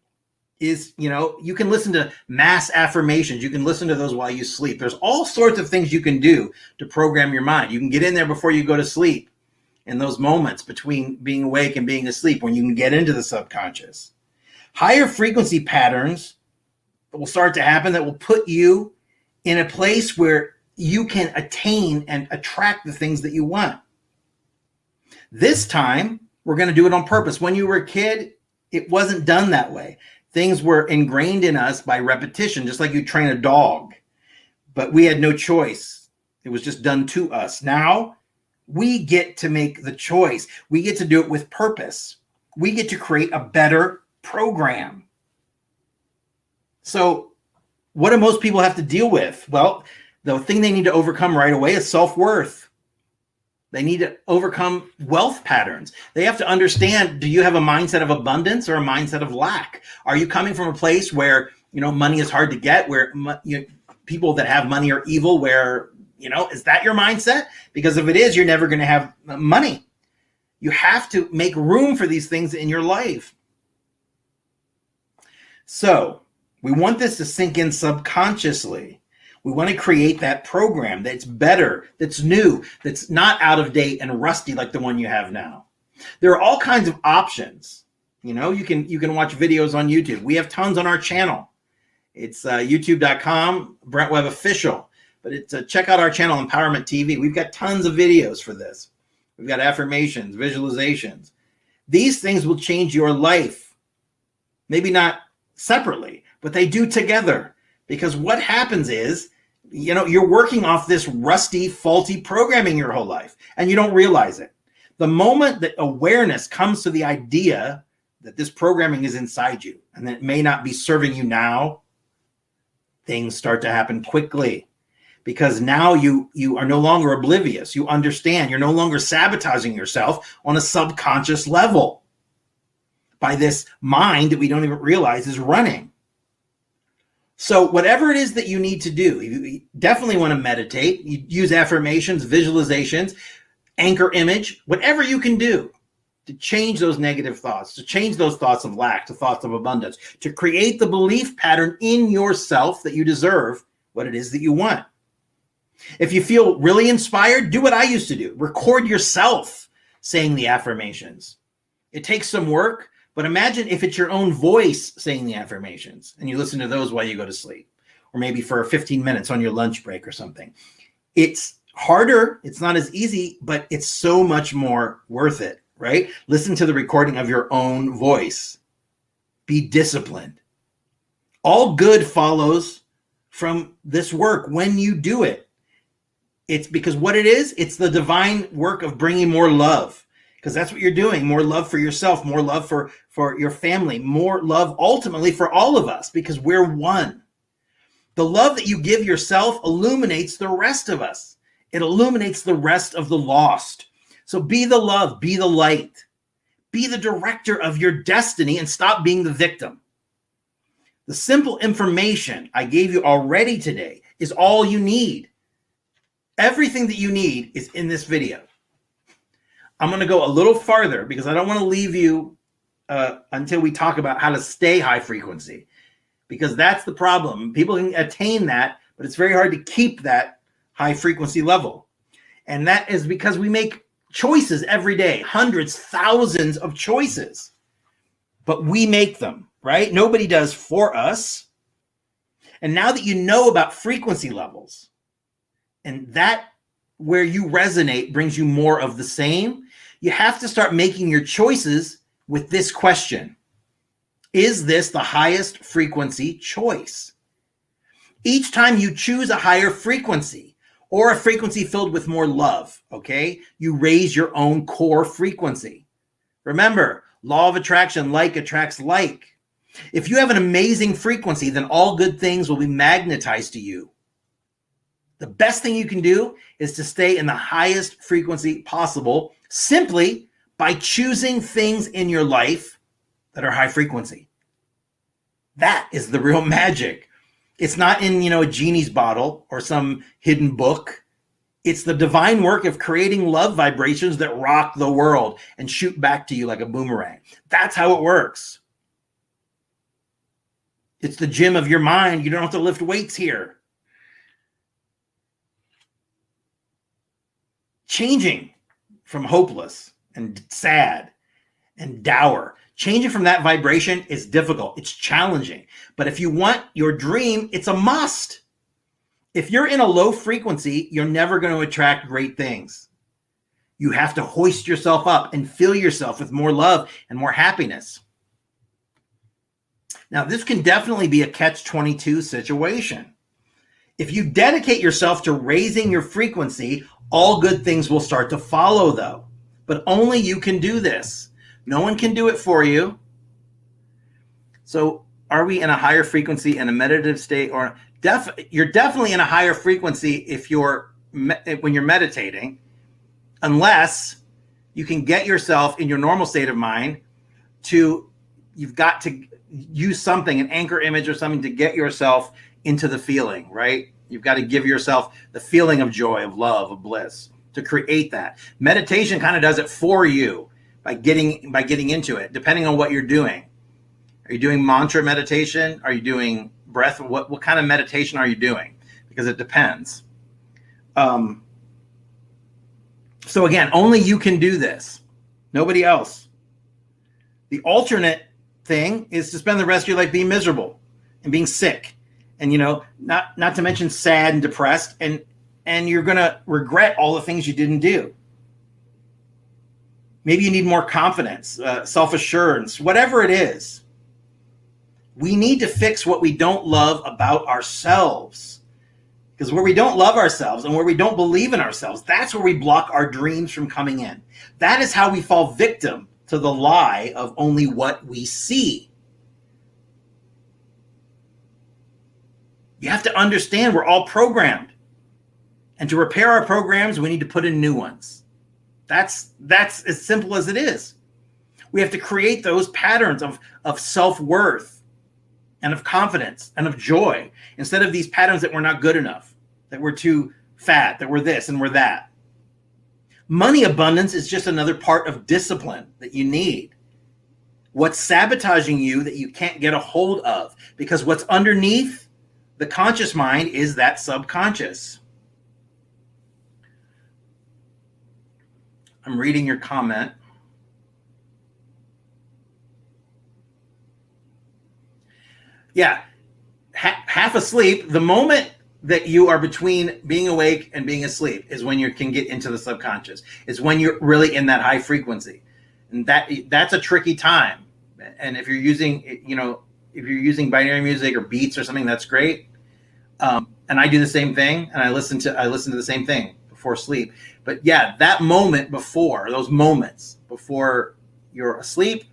is, you can listen to mass affirmations. You can listen to those while you sleep. There's all sorts of things you can do to program your mind. You can get in there before you go to sleep, in those moments between being awake and being asleep, when you can get into the subconscious. Higher frequency patterns will start to happen that will put you in a place where you can attain and attract the things that you want. This time, we're going to do it on purpose. When you were a kid, it wasn't done that way. Things were ingrained in us by repetition, just like you train a dog. But we had no choice. It was just done to us. Now, we get to make the choice. We get to do it with purpose. We get to create a better program. So what do most people have to deal with? Well, the thing they need to overcome right away is self-worth. They need to overcome wealth patterns. They have to understand, do you have a mindset of abundance or a mindset of lack? Are you coming from a place where, money is hard to get, where people that have money are evil, where, is that your mindset? Because if it is, you're never going to have money. You have to make room for these things in your life. So we want this to sink in subconsciously. We want to create that program that's better, that's new, that's not out of date and rusty like the one you have now. There are all kinds of options. You can watch videos on YouTube. We have tons on our channel. It's youtube.com, Brent Webb Official. But it's check out our channel, Empowerment TV. We've got tons of videos for this. We've got affirmations, visualizations. These things will change your life. Maybe not separately, but they do together. Because what happens is, you're working off this rusty, faulty programming your whole life, and you don't realize it. The moment that awareness comes to the idea that this programming is inside you and that it may not be serving you now, things start to happen quickly. Because now you are no longer oblivious. You understand. You're no longer sabotaging yourself on a subconscious level by this mind that we don't even realize is running. So whatever it is that you need to do, you definitely want to meditate. You use affirmations, visualizations, anchor image, whatever you can do to change those negative thoughts, to change those thoughts of lack to thoughts of abundance, to create the belief pattern in yourself that you deserve what it is that you want. If you feel really inspired, do what I used to do. Record yourself saying the affirmations. It takes some work. But imagine if it's your own voice saying the affirmations and you listen to those while you go to sleep, or maybe for 15 minutes on your lunch break or something. It's harder. It's not as easy, but it's so much more worth it, right? Listen to the recording of your own voice. Be disciplined. All good follows from this work when you do it. It's because what it is, it's the divine work of bringing more love. Because that's what you're doing. More love for yourself, more love for your family, more love ultimately for all of us, because we're one. The love that you give yourself illuminates the rest of us. It illuminates the rest of the lost. So be the love, be the light, be the director of your destiny, and stop being the victim. The simple information I gave you already today is all you need. Everything that you need is in this video. I'm going to go a little farther because I don't want to leave you until we talk about how to stay high frequency, because that's the problem. People can attain that, but it's very hard to keep that high frequency level. And that is because we make choices every day, hundreds, thousands of choices, but we make them, right? Nobody does for us. And now that you know about frequency levels, and that where you resonate brings you more of the same, you have to start making your choices with this question. Is this the highest frequency choice? Each time you choose a higher frequency or a frequency filled with more love, okay, you raise your own core frequency. Remember, law of attraction, like attracts like. If you have an amazing frequency, then all good things will be magnetized to you. The best thing you can do is to stay in the highest frequency possible simply by choosing things in your life that are high frequency. That is the real magic. It's not in, a genie's bottle or some hidden book. It's the divine work of creating love vibrations that rock the world and shoot back to you like a boomerang. That's how it works. It's the gym of your mind. You don't have to lift weights here. Changing from hopeless and sad and dour, changing from that vibration is difficult. It's challenging. But if you want your dream, it's a must. If you're in a low frequency, you're never going to attract great things. You have to hoist yourself up and fill yourself with more love and more happiness. Now, this can definitely be a catch-22 situation. If you dedicate yourself to raising your frequency, all good things will start to follow, though. But only you can do this. No one can do it for you. So are we in a higher frequency in a meditative state, or you're definitely in a higher frequency if when you're meditating, unless you can get yourself in your normal state of mind you've got to use something, an anchor image or something, to get yourself into the feeling, right? You've got to give yourself the feeling of joy, of love, of bliss, to create that. Meditation kind of does it for you by getting into it, depending on what you're doing. Are you doing mantra meditation? Are you doing breath? What kind of meditation are you doing? Because it depends. So again, only you can do this. Nobody else. The alternate thing is to spend the rest of your life being miserable and being sick, and not to mention sad and depressed, and you're gonna regret all the things you didn't do. Maybe you need more confidence, self-assurance, whatever it is. We need to fix what we don't love about ourselves. Because where we don't love ourselves and where we don't believe in ourselves, that's where we block our dreams from coming in. That is how we fall victim to the lie of only what we see. You have to understand we're all programmed. And to repair our programs, we need to put in new ones. That's as simple as it is. We have to create those patterns of self-worth and of confidence and of joy, instead of these patterns that we're not good enough, that we're too fat, that we're this and we're that. Money abundance is just another part of discipline that you need. What's sabotaging you that you can't get a hold of? Because what's underneath the conscious mind is that subconscious. I'm reading your comment. Yeah, half asleep. The moment that you are between being awake and being asleep is when you can get into the subconscious. It's when you're really in that high frequency, and that's a tricky time. And if you're using binary music or beats or something, that's great. And I do the same thing, and I listen to the same thing before sleep. But yeah, that moment before, those moments before you're asleep,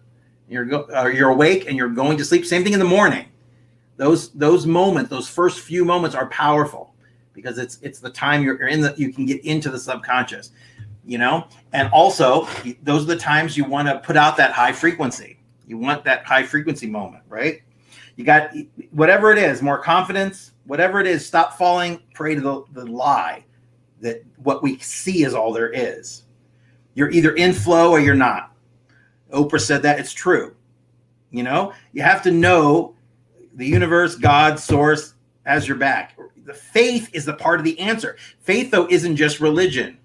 you're awake and you're going to sleep. Same thing in the morning. Those moments, those first few moments are powerful, because it's the time you can get into the subconscious, and also those are the times you want to put out that high frequency. You want that high frequency moment, right? You got whatever it is, more confidence, whatever it is, stop falling prey to the lie that what we see is all there is. You're either in flow or you're not. Oprah said that. It's true. You have to know the universe, God, source has your back. The faith is the part of the answer. Faith, though, isn't just religion.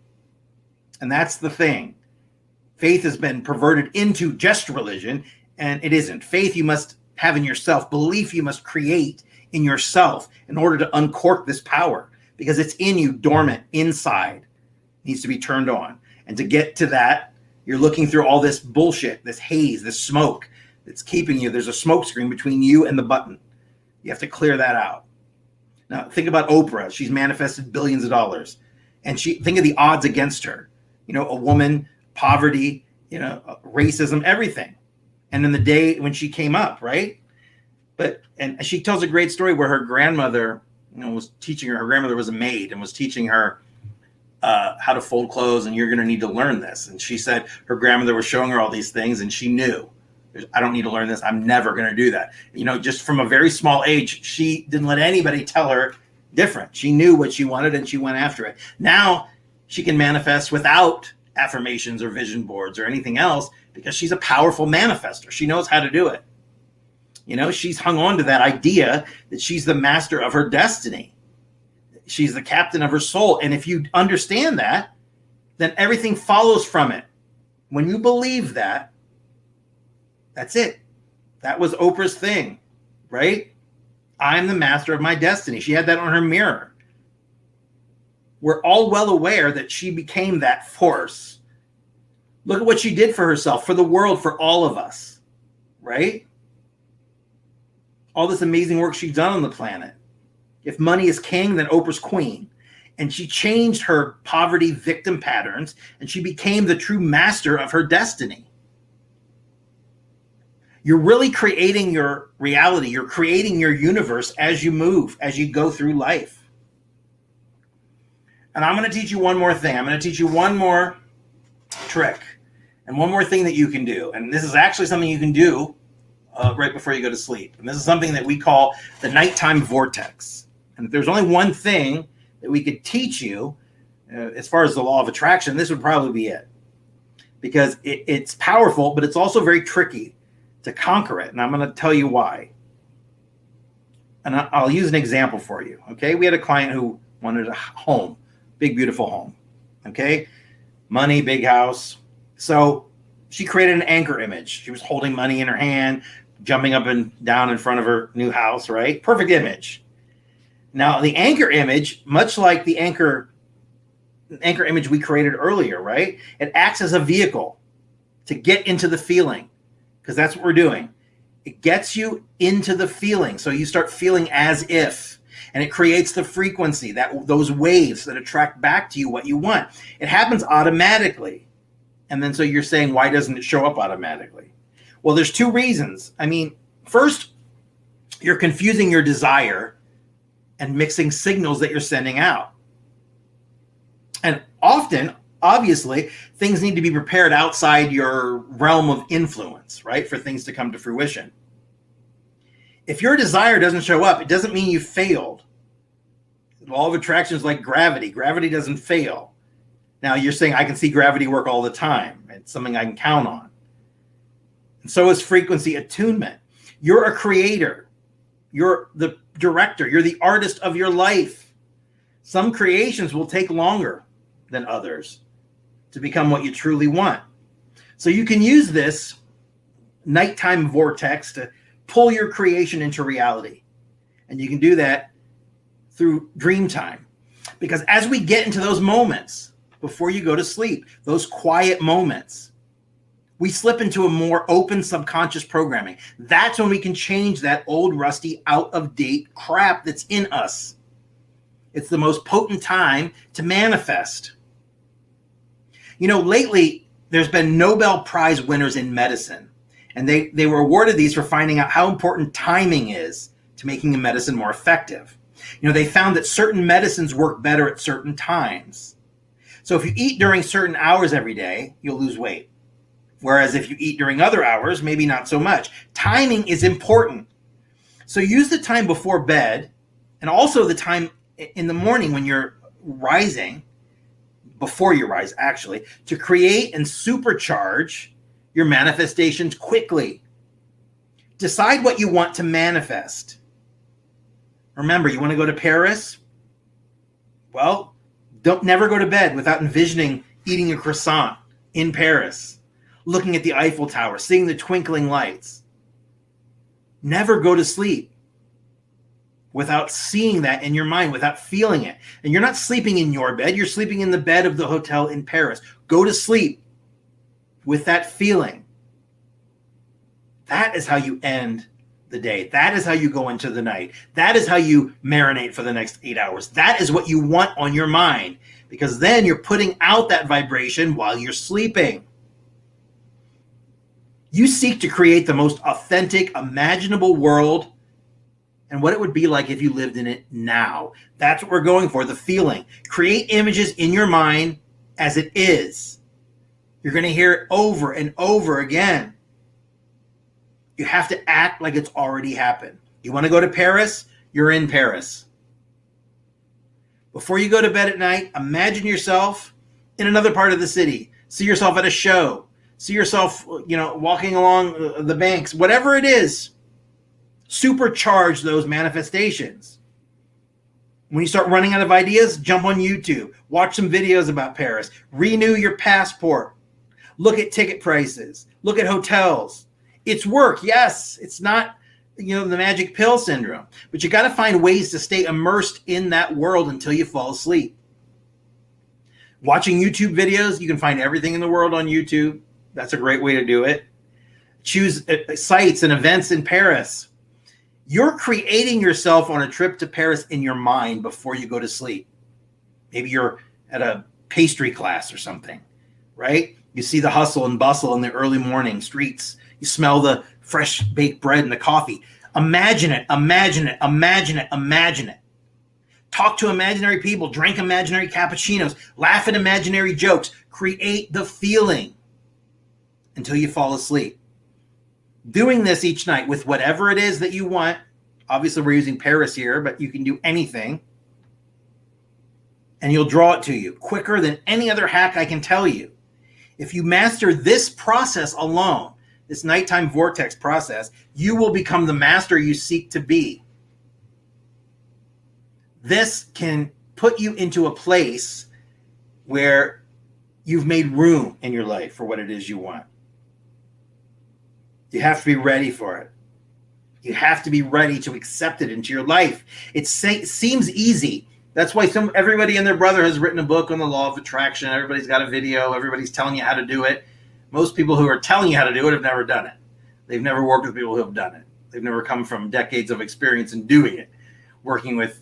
And that's the thing. Faith has been perverted into just religion, and it isn't. Faith you must have in yourself. Belief you must create in yourself in order to uncork this power, because it's in you, dormant, inside. It needs to be turned on. And to get to that, you're looking through all this bullshit, this haze, this smoke. It's keeping you. There's a smoke screen between you and the button. You have to clear that out. Now, think about Oprah. She's manifested billions of dollars. And think of the odds against her. A woman, poverty, racism, everything. And in the day when she came up, right? And she tells a great story where her grandmother, was teaching her. Her grandmother was a maid and was teaching her how to fold clothes. And you're going to need to learn this. And she said her grandmother was showing her all these things, and she knew. I don't need to learn this. I'm never going to do that. Just from a very small age, she didn't let anybody tell her different. She knew what she wanted and she went after it. Now she can manifest without affirmations or vision boards or anything else, because she's a powerful manifester. She knows how to do it. She's hung on to that idea that she's the master of her destiny. She's the captain of her soul. And if you understand that, then everything follows from it. When you believe that, that's it. That was Oprah's thing, right? I'm the master of my destiny. She had that on her mirror. We're all well aware that she became that force. Look at what she did for herself, for the world, for all of us, right? All this amazing work she's done on the planet. If money is king, then Oprah's queen. And she changed her poverty victim patterns, and she became the true master of her destiny. You're really creating your reality. You're creating your universe as you move, as you go through life. And I'm going to teach you one more thing. I'm going to teach you one more trick and one more thing that you can do. And this is actually something you can do right before you go to sleep. And this is something that we call the nighttime vortex. And if there's only one thing that we could teach you as far as the law of attraction, this would probably be it. Because it's powerful, but it's also very tricky to conquer it. And I'm going to tell you why. And I'll use an example for you. Okay. We had a client who wanted a home, big, beautiful home. Okay. Money, big house. So she created an anchor image. She was holding money in her hand, jumping up and down in front of her new house, right? Perfect image. Now, the anchor image, much like the anchor image we created earlier, right? It acts as a vehicle to get into the feeling, because that's what we're doing. It gets you into the feeling. So you start feeling as if, and it creates the frequency, those waves that attract back to you what you want. It happens automatically. And then so you're saying, why doesn't it show up automatically? Well, there's two reasons. I mean, first, you're confusing your desire and mixing signals that you're sending out. And often, obviously, things need to be prepared outside your realm of influence, right, for things to come to fruition. If your desire doesn't show up, it doesn't mean you failed. The law of attraction is like gravity. Gravity doesn't fail. Now, you're saying I can see gravity work all the time. It's something I can count on. And so is frequency attunement. You're a creator. You're the director. You're the artist of your life. Some creations will take longer than others to become what you truly want. So you can use this nighttime vortex to pull your creation into reality. And you can do that through dream time. Because as we get into those moments before you go to sleep, those quiet moments, we slip into a more open subconscious programming. That's when we can change that old, rusty, out-of-date crap that's in us. It's the most potent time to manifest. You know, lately, there's been Nobel Prize winners in medicine, and they were awarded these for finding out how important timing is to making a medicine more effective. You know, they found that certain medicines work better at certain times. So if you eat during certain hours every day, you'll lose weight. Whereas if you eat during other hours, maybe not so much. Timing is important. So use the time before bed and also the time in the morning when you're rising, before you rise actually, to create and supercharge your manifestations quickly. Decide what you want to manifest. Remember, you want to go to Paris? Well, never go to bed without envisioning eating a croissant in Paris, looking at the Eiffel Tower, seeing the twinkling lights. Never go to sleep without seeing that in your mind, without feeling it. And you're not sleeping in your bed, you're sleeping in the bed of the hotel in Paris. Go to sleep with that feeling. That is how you end the day. That is how you go into the night. That is how you marinate for the next 8 hours. That is what you want on your mind, because then you're putting out that vibration while you're sleeping. You seek to create the most authentic, imaginable world and what it would be like if you lived in it now. That's what we're going for, the feeling. Create images in your mind as it is. You're going to hear it over and over again. You have to act like it's already happened. You want to go to Paris? You're in Paris. Before you go to bed at night, imagine yourself in another part of the city. See yourself at a show. See yourself, walking along the banks. Whatever it is, supercharge those manifestations. When you start running out of ideas, jump on YouTube. Watch some videos about Paris. Renew your passport. Look at ticket prices. Look at hotels. It's work, yes. It's not, the magic pill syndrome. But you got to find ways to stay immersed in that world until you fall asleep. Watching YouTube videos, you can find everything in the world on YouTube. That's a great way to do it. Choose sites and events in Paris. You're creating yourself on a trip to Paris in your mind before you go to sleep. Maybe you're at a pastry class or something, right? You see the hustle and bustle in the early morning streets. You smell the fresh baked bread and the coffee. Imagine it, imagine it, imagine it, imagine it. Talk to imaginary people, drink imaginary cappuccinos, laugh at imaginary jokes, create the feeling until you fall asleep. Doing this each night with whatever it is that you want. Obviously, we're using Paris here, but you can do anything. And you'll draw it to you quicker than any other hack I can tell you. If you master this process alone, this nighttime vortex process, you will become the master you seek to be. This can put you into a place where you've made room in your life for what it is you want. You have to be ready for it. You have to be ready to accept it into your life. It seems easy. That's why everybody and their brother has written a book on the law of attraction. Everybody's got a video. Everybody's telling you how to do it. Most people who are telling you how to do it have never done it. They've never worked with people who have done it. They've never come from decades of experience in doing it, working with,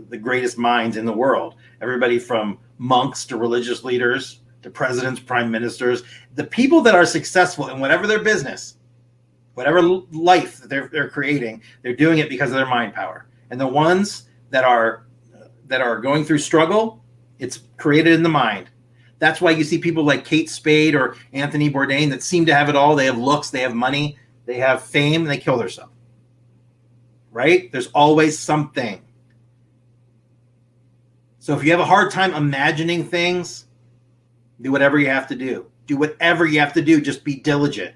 the greatest minds in the world. Everybody from monks to religious leaders to presidents, prime ministers. The people that are successful in whatever their business, whatever life that they're creating, they're doing it because of their mind power. And the ones that are going through struggle, it's created in the mind. That's why you see people like Kate Spade or Anthony Bourdain that seem to have it all. They have looks, they have money, they have fame, and they kill themselves. Right? There's always something. So if you have a hard time imagining things, do whatever you have to do. Do whatever you have to do. Just be diligent.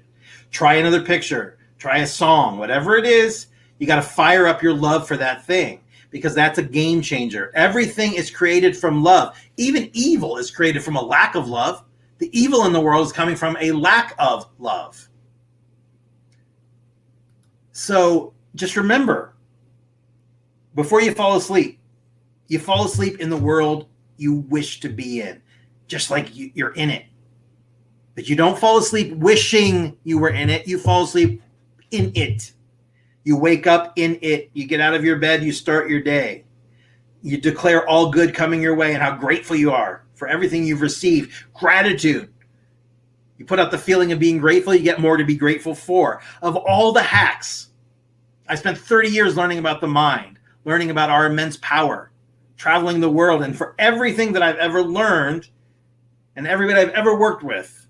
Try another picture. Try a song. Whatever it is, you got to fire up your love for that thing, because that's a game changer. Everything is created from love. Even evil is created from a lack of love. The evil in the world is coming from a lack of love. So just remember, before you fall asleep in the world you wish to be in, just like you're in it. But you don't fall asleep wishing you were in it. You fall asleep in it. You wake up in it. You get out of your bed. You start your day. You declare all good coming your way and how grateful you are for everything you've received. Gratitude. You put out the feeling of being grateful. You get more to be grateful for. Of all the hacks, I spent 30 years learning about the mind, learning about our immense power, traveling the world. And for everything that I've ever learned and everybody I've ever worked with,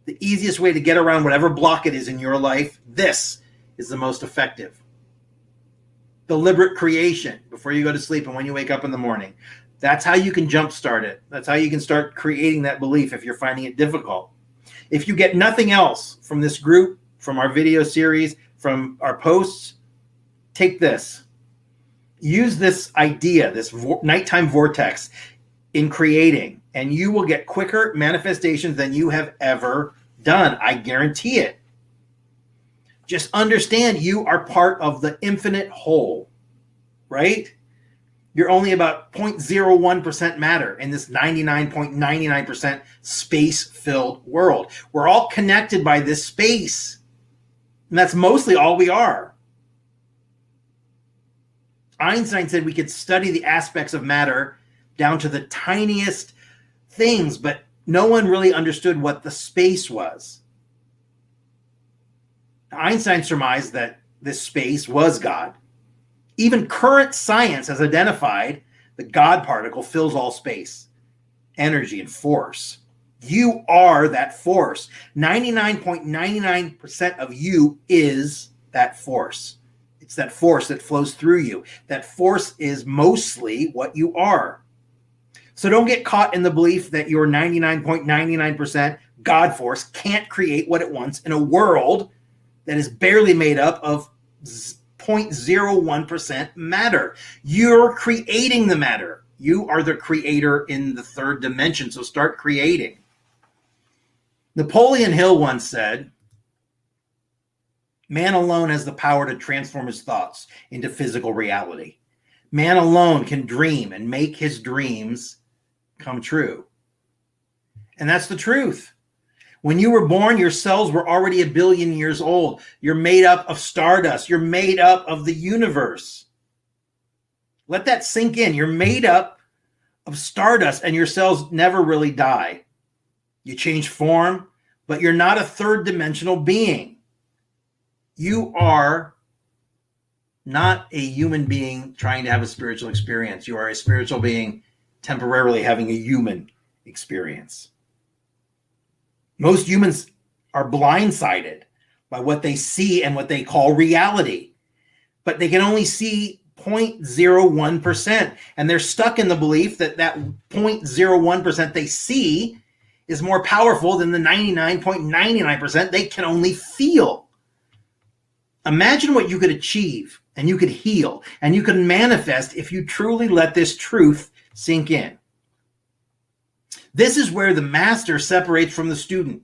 the easiest way to get around whatever block it is in your life, this is the most effective. Deliberate creation before you go to sleep and when you wake up in the morning. That's how you can jumpstart it. That's how you can start creating that belief if you're finding it difficult. If you get nothing else from this group, from our video series, from our posts, take this. Use this idea, this nighttime vortex in creating, and you will get quicker manifestations than you have ever done. I guarantee it. Just understand you are part of the infinite whole, right? You're only about 0.01% matter in this 99.99% space-filled world. We're all connected by this space, and that's mostly all we are. Einstein said we could study the aspects of matter down to the tiniest things, but no one really understood what the space was. Einstein surmised that this space was God. Even current science has identified the God particle fills all space, energy, and force. You are that force. 99.99% of you is that force. It's that force that flows through you. That force is mostly what you are. So don't get caught in the belief that your 99.99% God force can't create what it wants in a world that is barely made up of 0.01% matter. You're creating the matter. You are the creator in the third dimension, so start creating. Napoleon Hill once said, "Man alone has the power to transform his thoughts into physical reality. Man alone can dream and make his dreams come true." And that's the truth. When you were born, your cells were already 1 billion years old. You're made up of stardust. You're made up of the universe. Let that sink in. You're made up of stardust, and your cells never really die. You change form, but you're not a third dimensional being. You are not a human being trying to have a spiritual experience. You are a spiritual being temporarily having a human experience. Most humans are blindsided by what they see and what they call reality, but they can only see 0.01%, and they're stuck in the belief that 0.01% they see is more powerful than the 99.99% they can only feel. Imagine what you could achieve, and you could heal, and you could manifest if you truly let this truth sink in. This is where the master separates from the student.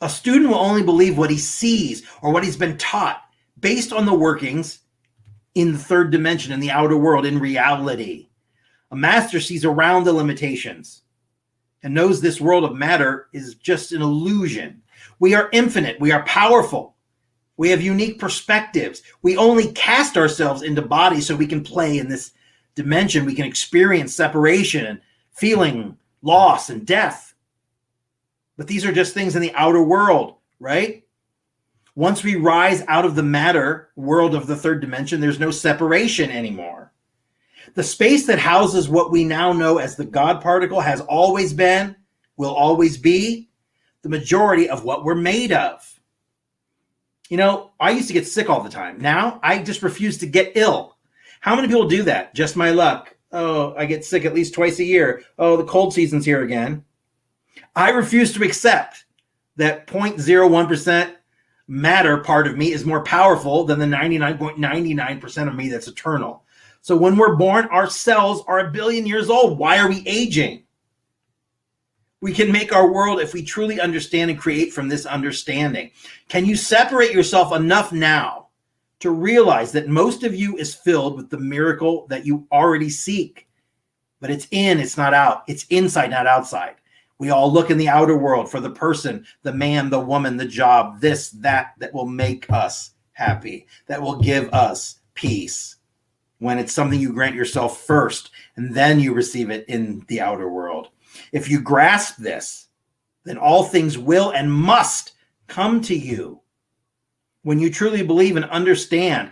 A student will only believe what he sees or what he's been taught based on the workings in the third dimension, in the outer world, in reality. A master sees around the limitations and knows this world of matter is just an illusion. We are infinite. We are powerful. We have unique perspectives. We only cast ourselves into bodies so we can play in this dimension. We can experience separation and feeling loss and death. But these are just things in the outer world, right? Once we rise out of the matter world of the third dimension, there's no separation anymore. The space that houses what we now know as the God particle has always been, will always be, the majority of what we're made of. You know, I used to get sick all the time. Now, I just refuse to get ill. How many people do that? Just my luck. Oh, I get sick at least twice a year. Oh, the cold season's here again. I refuse to accept that 0.01% matter part of me is more powerful than the 99.99% of me that's eternal. So when we're born, our cells are 1 billion years old. Why are we aging? We can make our world if we truly understand and create from this understanding. Can you separate yourself enough now to realize that most of you is filled with the miracle that you already seek? But it's in, it's not out. It's inside, not outside. We all look in the outer world for the person, the man, the woman, the job, this, that will make us happy, that will give us peace. When it's something you grant yourself first, and then you receive it in the outer world. If you grasp this, then all things will and must come to you. When you truly believe and understand,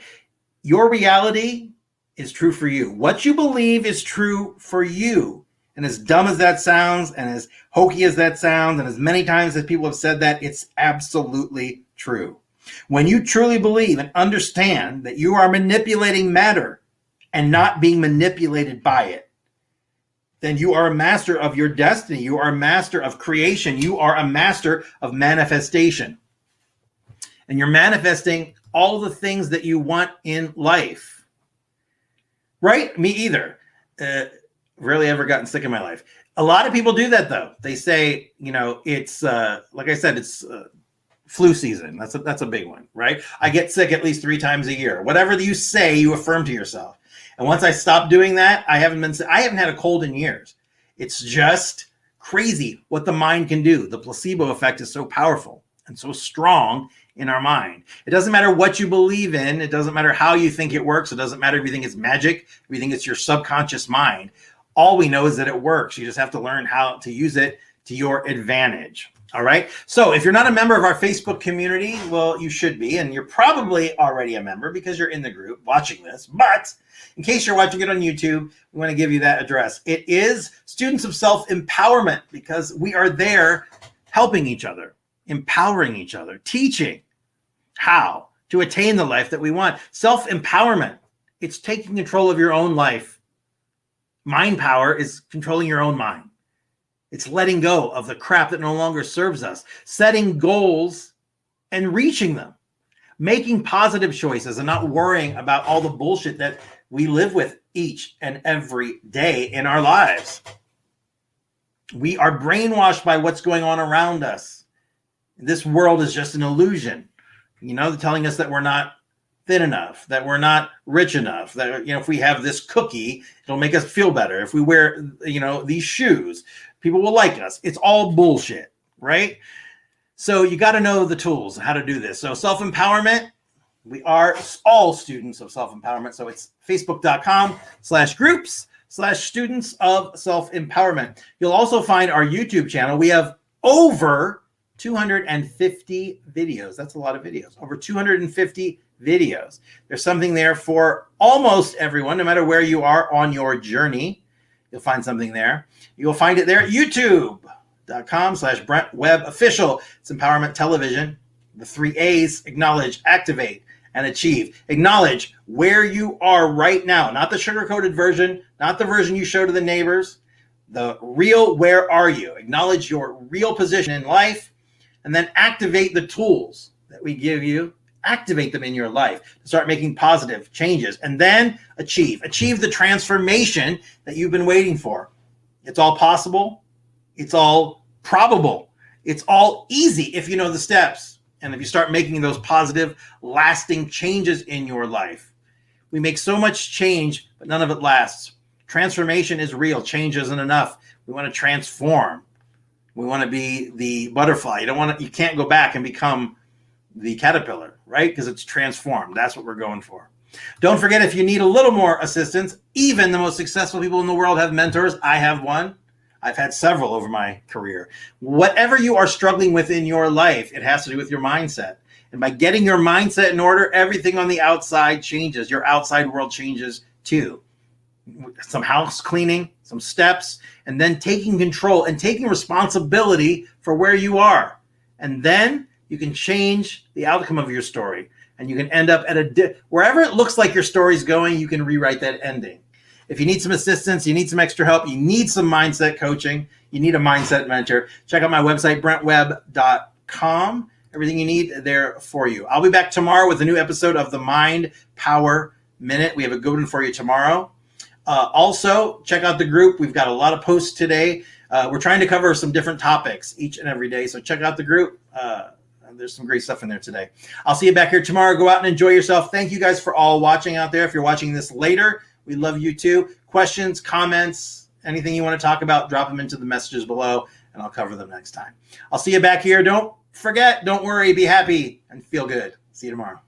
your reality is true for you. What you believe is true for you. And as dumb as that sounds, and as hokey as that sounds, and as many times as people have said that, it's absolutely true. When you truly believe and understand that you are manipulating matter and not being manipulated by it, then you are a master of your destiny. You are a master of creation. You are a master of manifestation. And you're manifesting all the things that you want in life. Right? Me either. Rarely ever gotten sick in my life. A lot of people do that, though. They say, you know, it's, like I said, it's flu season. That's a big one, right? I get sick at least 3 times a year. Whatever you say, you affirm to yourself. And once I stopped doing that, I haven't had a cold in years. It's just crazy what the mind can do. The placebo effect is so powerful and so strong in our mind. It doesn't matter what you believe in. It doesn't matter how you think it works. It doesn't matter if you think it's magic, if you think it's your subconscious mind. All we know is that it works. You just have to learn how to use it to your advantage. All right. So if you're not a member of our Facebook community, well, you should be. And you're probably already a member because you're in the group watching this. But in case you're watching it on YouTube, we want to give you that address. It is Students of Self-Empowerment, because we are there helping each other, empowering each other, teaching how to attain the life that we want. Self-empowerment. It's taking control of your own life. Mind power is controlling your own mind. It's letting go of the crap that no longer serves us, setting goals and reaching them, making positive choices and not worrying about all the bullshit that we live with each and every day in our lives. We are brainwashed by what's going on around us. This world is just an illusion. You know, they're telling us that we're not thin enough, that we're not rich enough, that, you know, if we have this cookie, it'll make us feel better. If we wear, you know, these shoes, people will like us. It's all bullshit, right? So you got to know the tools, how to do this. So self-empowerment, we are all students of self-empowerment. So it's facebook.com/groups/students of self-empowerment. You'll also find our YouTube channel. We have over 250 videos. That's a lot of videos. Over 250 videos. There's something there for almost everyone, no matter where you are on your journey. You'll find something there. You'll find it there at youtube.com/Brent Webb Official. It's empowerment television. The 3 A's: acknowledge, activate, and achieve. Acknowledge where you are right now, not the sugar-coated version, not the version you show to the neighbors, the real where are you. Acknowledge your real position in life, and then activate the tools that we give you. Activate them in your life to start making positive changes, and then achieve the transformation that you've been waiting for. It's all possible. It's all probable. It's all easy if you know the steps. And if you start making those positive, lasting changes in your life. We make so much change, but none of it lasts. Transformation is real. Change isn't enough. We want to transform. We want to be the butterfly. You can't go back and become the caterpillar, right? Because it's transformed. That's what we're going for. Don't forget, if you need a little more assistance, even the most successful people in the world have mentors. I have one. I've had several over my career. Whatever you are struggling with in your life, it has to do with your mindset. And by getting your mindset in order, everything on the outside changes. Your outside world changes too. Some house cleaning, some steps, and then taking control and taking responsibility for where you are. And then you can change the outcome of your story. And you can end up at wherever it looks like your story's going, you can rewrite that ending. If you need some assistance, you need some extra help, you need some mindset coaching, you need a mindset mentor, check out my website, brentwebb.com. Everything you need there for you. I'll be back tomorrow with a new episode of the Mind Power Minute. We have a good one for you tomorrow. Also, check out the group. We've got a lot of posts today. We're trying to cover some different topics each and every day. So check out the group. There's some great stuff in there today. I'll see you back here tomorrow. Go out and enjoy yourself. Thank you guys for all watching out there. If you're watching this later, we love you too. Questions, comments, anything you want to talk about, drop them into the messages below, and I'll cover them next time. I'll see you back here. Don't forget, don't worry, be happy, and feel good. See you tomorrow.